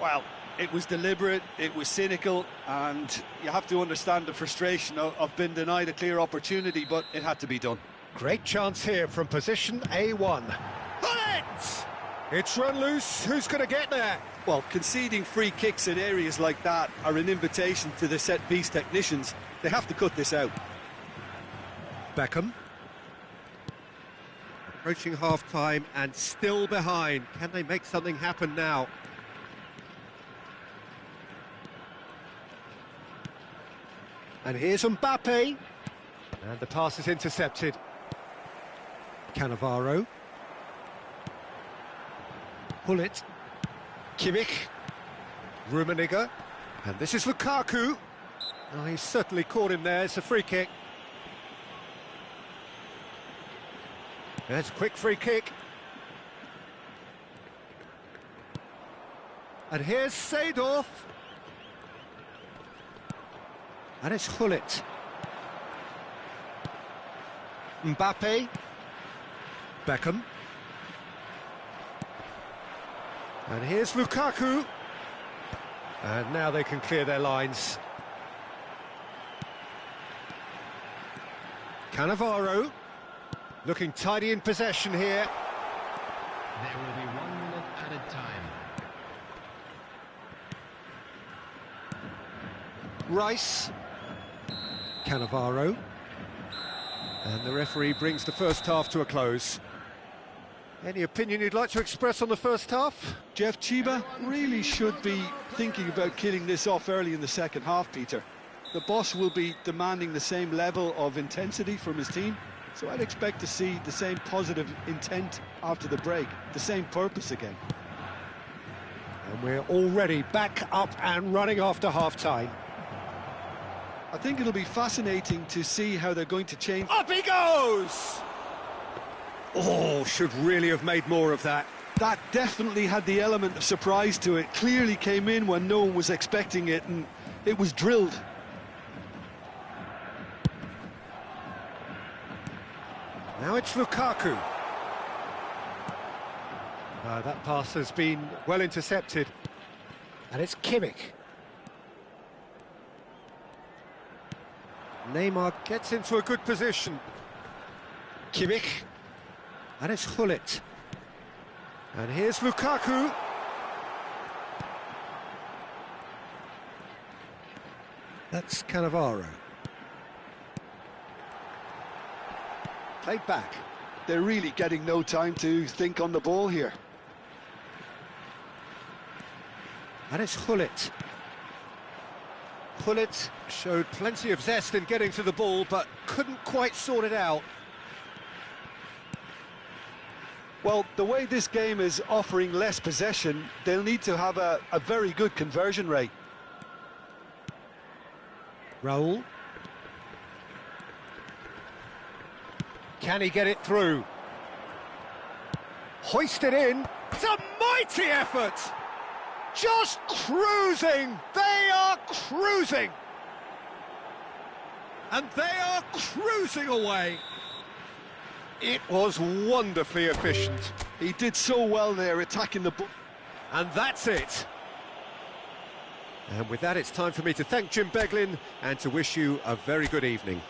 Well, it was deliberate, it was cynical, and you have to understand the frustration of being denied a clear opportunity, but it had to be done. Great chance here from position A1. Bullet! It's run loose. Who's going to get there? Well, conceding free kicks in areas like that are an invitation to the set-piece technicians. They have to cut this out. Beckham. Approaching half-time and still behind. Can they make something happen now? And here's Mbappe. And the pass is intercepted. Cannavaro. Hullet. Kimmich. Rummenigge. And this is Lukaku. Oh, he's certainly caught him there. It's a free kick. There's a quick free kick. And here's Seedorf. And it's Hullet. Mbappe. Beckham. And here's Lukaku. And now they can clear their lines. Cannavaro. Looking tidy in possession here. There will be 1 minute added time. Rice. Cannavaro. And the referee brings the first half to a close. Any opinion you'd like to express on the first half? Jeff, Chiba really should be thinking about killing this off early in the second half, Peter. The boss will be demanding the same level of intensity from his team, so I'd expect to see the same positive intent after the break, the same purpose again. And we're already back up and running after half-time. I think it'll be fascinating to see how they're going to change. Up he goes! Oh, should really have made more of that. That definitely had the element of surprise to it. Clearly came in when no one was expecting it, and it was drilled. Now it's Lukaku. That pass has been well intercepted. And it's Kimmich. Neymar gets into a good position. Kimmich. And it's Hullet. And here's Lukaku. That's Cannavaro. Played back. They're really getting no time to think on the ball here. And it's Hullet. Hullet showed plenty of zest in getting to the ball, but couldn't quite sort it out. Well, the way this game is offering less possession, they'll need to have a very good conversion rate. Raul. Can he get it through? Hoisted in. It's a mighty effort! Just cruising! They are cruising! And they are cruising away! It was wonderfully efficient. He did so well there, attacking the ball. And that's it. And with that, it's time for me to thank Jim Beglin and to wish you a very good evening.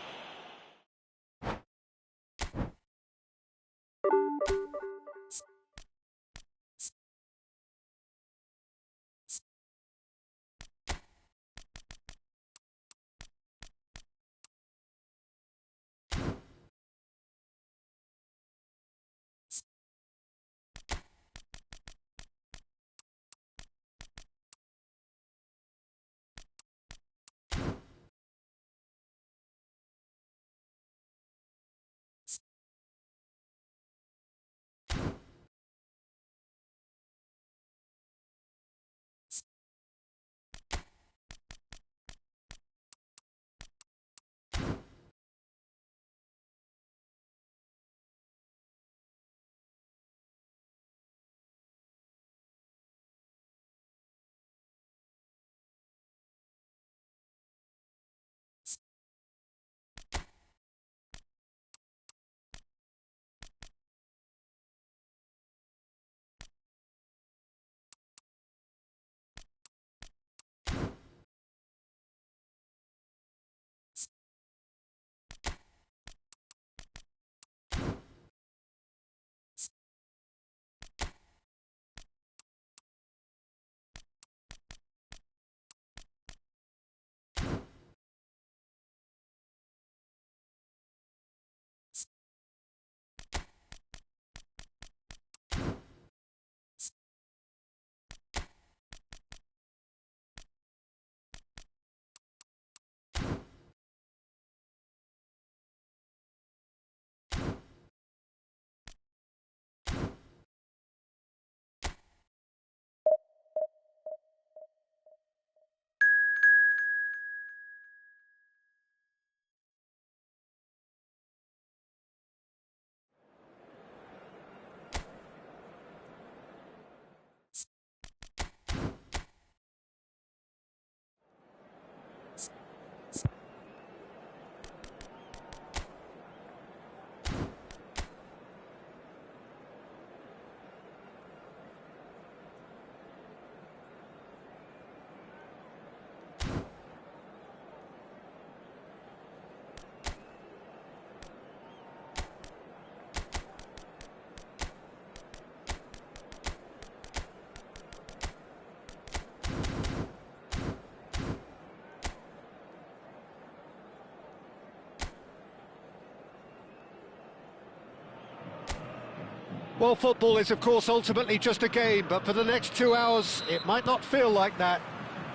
Well, football is, of course, ultimately just a game, but for the next 2 hours, it might not feel like that.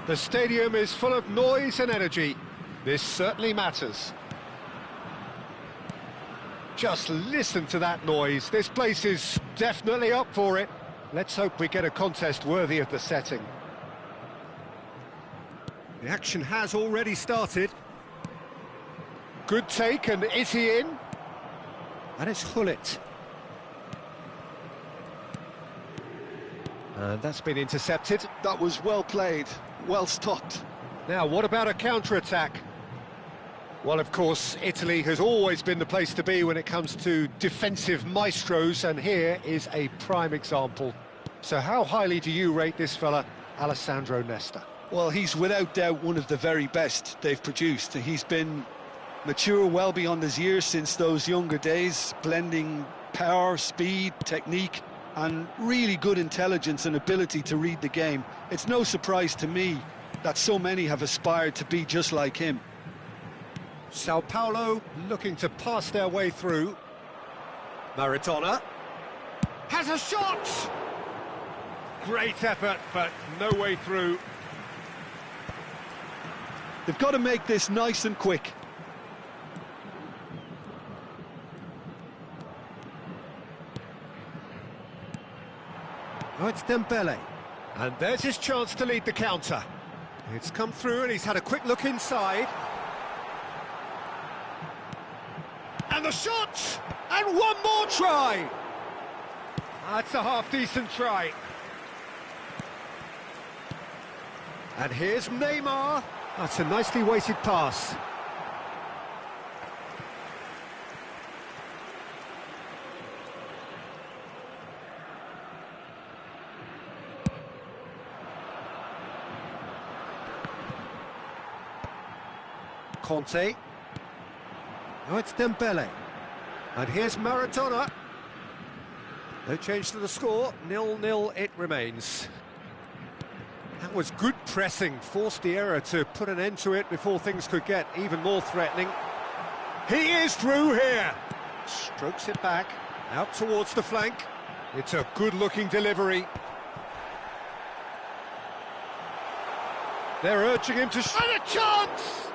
The stadium is full of noise and energy. This certainly matters. Just listen to that noise. This place is definitely up for it. Let's hope we get a contest worthy of the setting. The action has already started. Good take, and is he in? And it's Hullet. And that's been intercepted. That was well played, well stopped. Now, what about a counter-attack? Well, of course, Italy has always been the place to be when it comes to defensive maestros, and here is a prime example. So how highly do you rate this fella, Alessandro Nesta? Well, he's without doubt one of the very best they've produced. He's been mature well beyond his years since those younger days, blending power, speed, technique, and really good intelligence and ability to read the game. It's no surprise to me that so many have aspired to be just like him. Sao Paulo looking to pass their way through. Maradona has a shot! Great effort, but no way through. They've got to make this nice and quick. Oh, it's Dembele. And there's his chance to lead the counter. It's come through and he's had a quick look inside. And the shot! And one more try! That's a half-decent try. And here's Neymar. That's a nicely weighted pass. Conte. Oh, it's Dembele. And here's Maradona. No change to the score, 0-0 it remains. That was good pressing, forced the error to put an end to it before things could get even more threatening. He is through here. Strokes it back, out towards the flank. It's a good-looking delivery. They're urging him to... And a chance!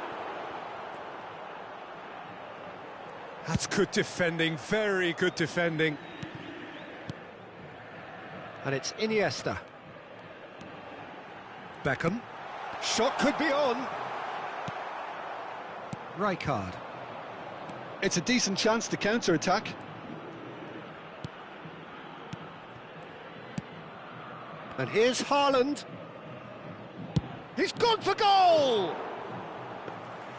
That's good defending, very good defending. And it's Iniesta. Beckham. Shot could be on. Rijkaard. It's a decent chance to counter-attack. And here's Haaland. He's gone for goal!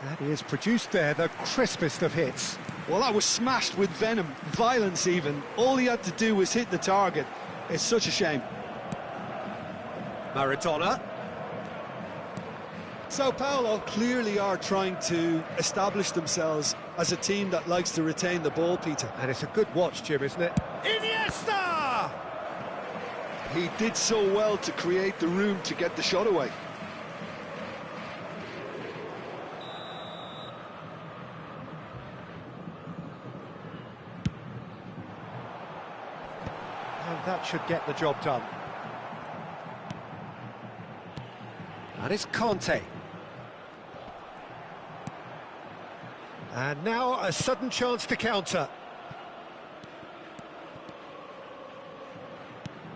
And he has produced there the crispest of hits. Well, that was smashed with venom, violence even. All he had to do was hit the target. It's such a shame. Maradona. Sao Paulo clearly are trying to establish themselves as a team that likes to retain the ball, Peter. And it's a good watch, Jim, isn't it? Iniesta! He did so well to create the room to get the shot away. And that should get the job done. And it's Conte. And now a sudden chance to counter.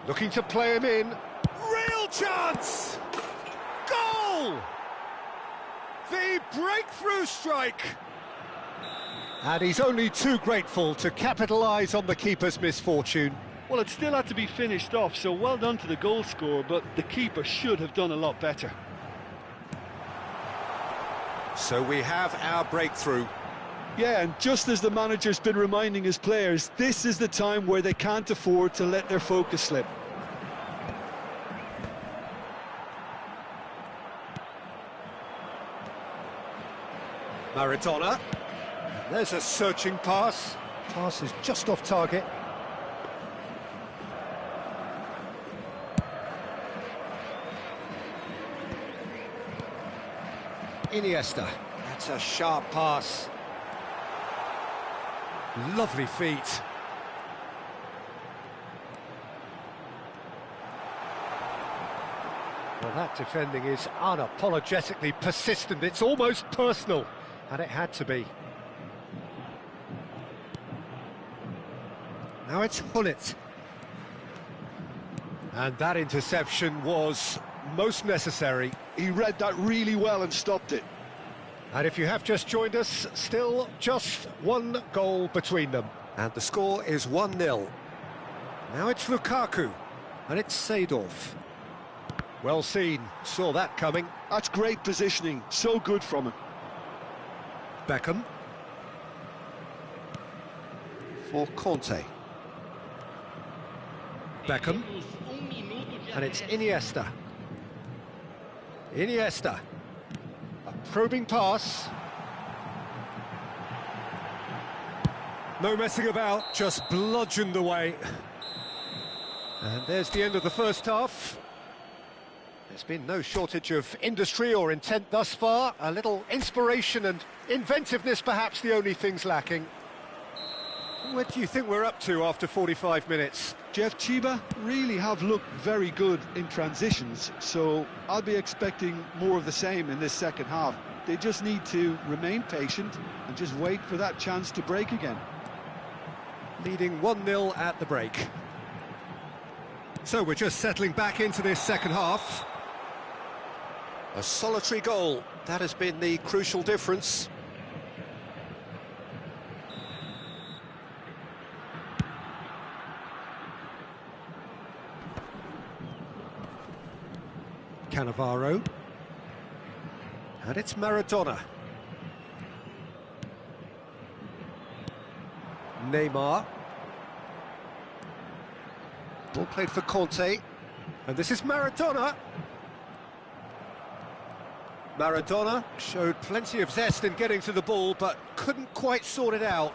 Looking to play him in. Real chance! Goal! The breakthrough strike! And he's only too grateful to capitalise on the keeper's misfortune. Well, it still had to be finished off, so well done to the goal scorer, but the keeper should have done a lot better. So we have our breakthrough. Yeah, and just as the manager's been reminding his players, this is the time where they can't afford to let their focus slip. Maradona. There's a searching pass. Pass is just off target. Iniesta. That's a sharp pass. Lovely feet. Well, that defending is unapologetically persistent. It's almost personal, and it had to be. Now it's Hullet. And that interception was most necessary. He read that really well and stopped it. And if you have just joined us, still just one goal between them. And the score is 1-0. Now it's Lukaku, and it's Seedorf. Well seen, saw that coming. That's great positioning, so good from him. Beckham. For Conte. Beckham. And it's Iniesta. Iniesta. A probing pass. No messing about, just bludgeoned away. And there's the end of the first half. There's been no shortage of industry or intent thus far. A little inspiration and inventiveness, perhaps the only things lacking. What do you think we're up to after 45 minutes? Jeff, Chiba really have looked very good in transitions, so I'll be expecting more of the same in this second half. They just need to remain patient and just wait for that chance to break again. Leading 1-0 at the break. So we're just settling back into this second half. A solitary goal, that has been the crucial difference. Cannavaro. And it's Maradona. Neymar. Ball played for Conte. And this is Maradona. Maradona showed plenty of zest in getting to the ball, but couldn't quite sort it out.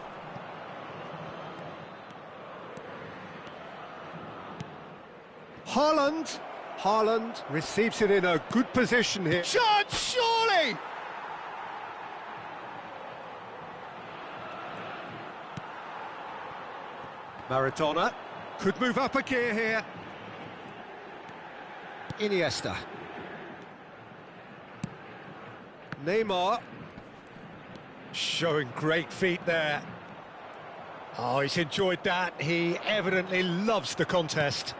Haaland. Haaland receives it in a good position here. Shot, surely! Maradona could move up a gear here. Iniesta. Neymar. Showing great feet there. Oh, he's enjoyed that. He evidently loves the contest.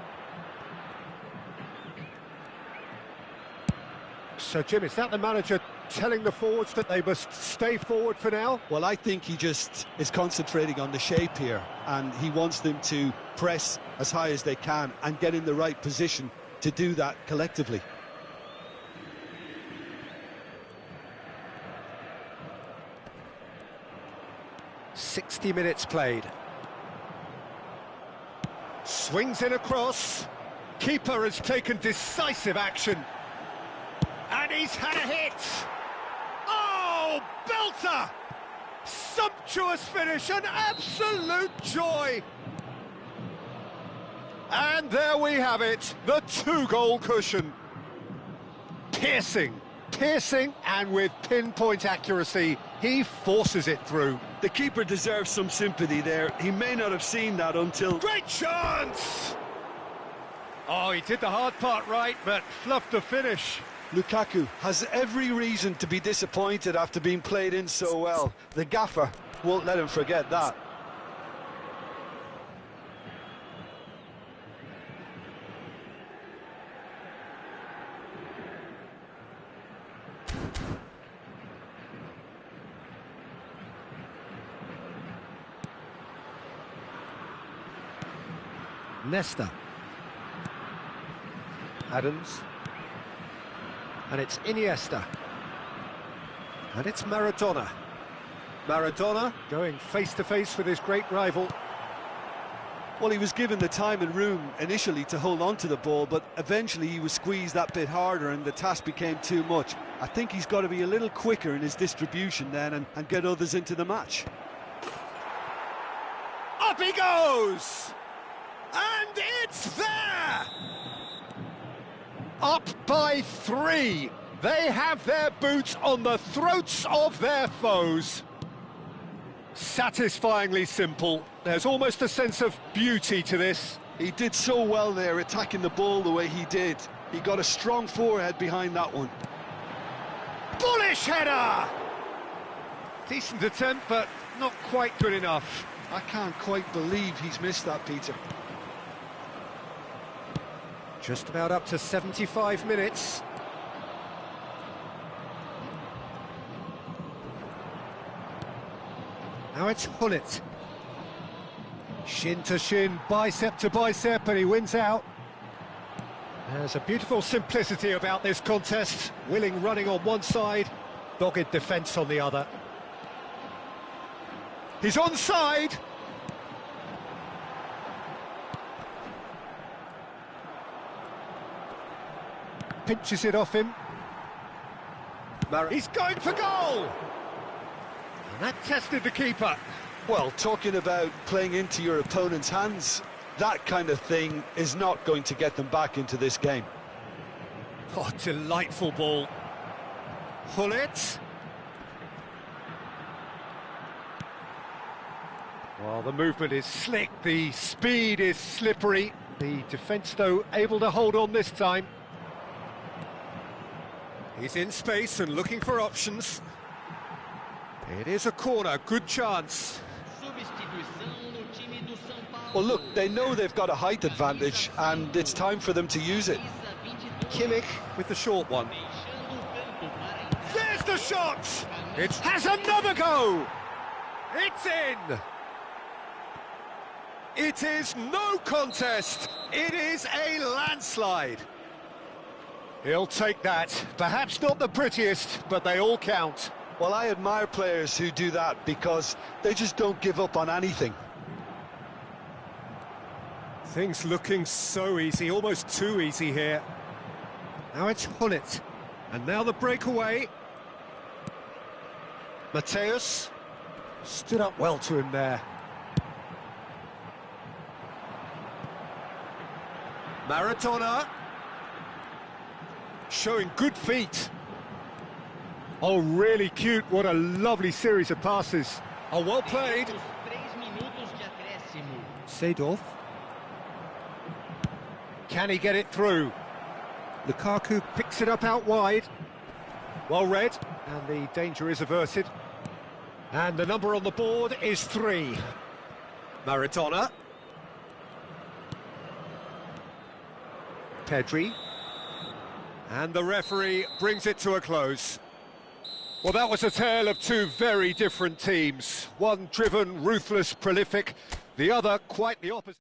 So, Jim, is that the manager telling the forwards that they must stay forward for now? Well, I think he just is concentrating on the shape here, and he wants them to press as high as they can and get in the right position to do that collectively. "60 minutes played. Swings in across. Keeper has taken decisive action. And he's had a hit! Oh, belter! Sumptuous finish, an absolute joy! And there we have it, the two-goal cushion. Piercing, and with pinpoint accuracy, he forces it through. The keeper deserves some sympathy there. He may not have seen that until... Great chance! Oh, he did the hard part right, but fluffed the finish. Lukaku has every reason to be disappointed after being played in so well. The gaffer won't let him forget that. Nesta. Adams. And it's Iniesta. And it's Maradona. Maradona going face-to-face with his great rival. Well, he was given the time and room initially to hold on to the ball, but eventually he was squeezed that bit harder and the task became too much. I think he's got to be a little quicker in his distribution then and get others into the match. Up he goes! And it's there! Up by 3. They have their boots on the throats of their foes. Satisfyingly simple. There's almost a sense of beauty to this. He did so well there, attacking the ball the way he did. He got a strong forehead behind that one. Bullish header! Decent attempt, but not quite good enough. I can't quite believe he's missed that, Peter. Just about up to 75 minutes. Now it's Hullet. Shin to shin, bicep to bicep, and he wins out. There's a beautiful simplicity about this contest. Willing running on one side, dogged defence on the other. He's onside. Pinches it off him. He's going for goal! And that tested the keeper. Well, talking about playing into your opponent's hands, that kind of thing is not going to get them back into this game. Oh, delightful ball. Hullet. Well, the movement is slick, the speed is slippery. The defence, though, able to hold on this time. He's in space and looking for options. It is a corner, good chance. Well, look, they know they've got a height advantage, and it's time for them to use it. Kimmich with the short one. There's the shot! It has another go! It's in! It is no contest. It is a landslide. He'll take that. Perhaps not the prettiest, but they all count. Well, I admire players who do that because they just don't give up on anything. Things looking so easy, almost too easy here. Now it's Hullet. And now the breakaway. Mateus stood up well to him there. Maradona showing good feet. Oh, really cute. What a lovely series of passes. Oh, well played. Seedorf. Can he get it through? Lukaku picks it up out wide. Well read, and the danger is averted. And the number on the board is 3. Maradona. Pedri. And the referee brings it to a close. Well, that was a tale of two very different teams. One driven, ruthless, prolific. The other quite the opposite.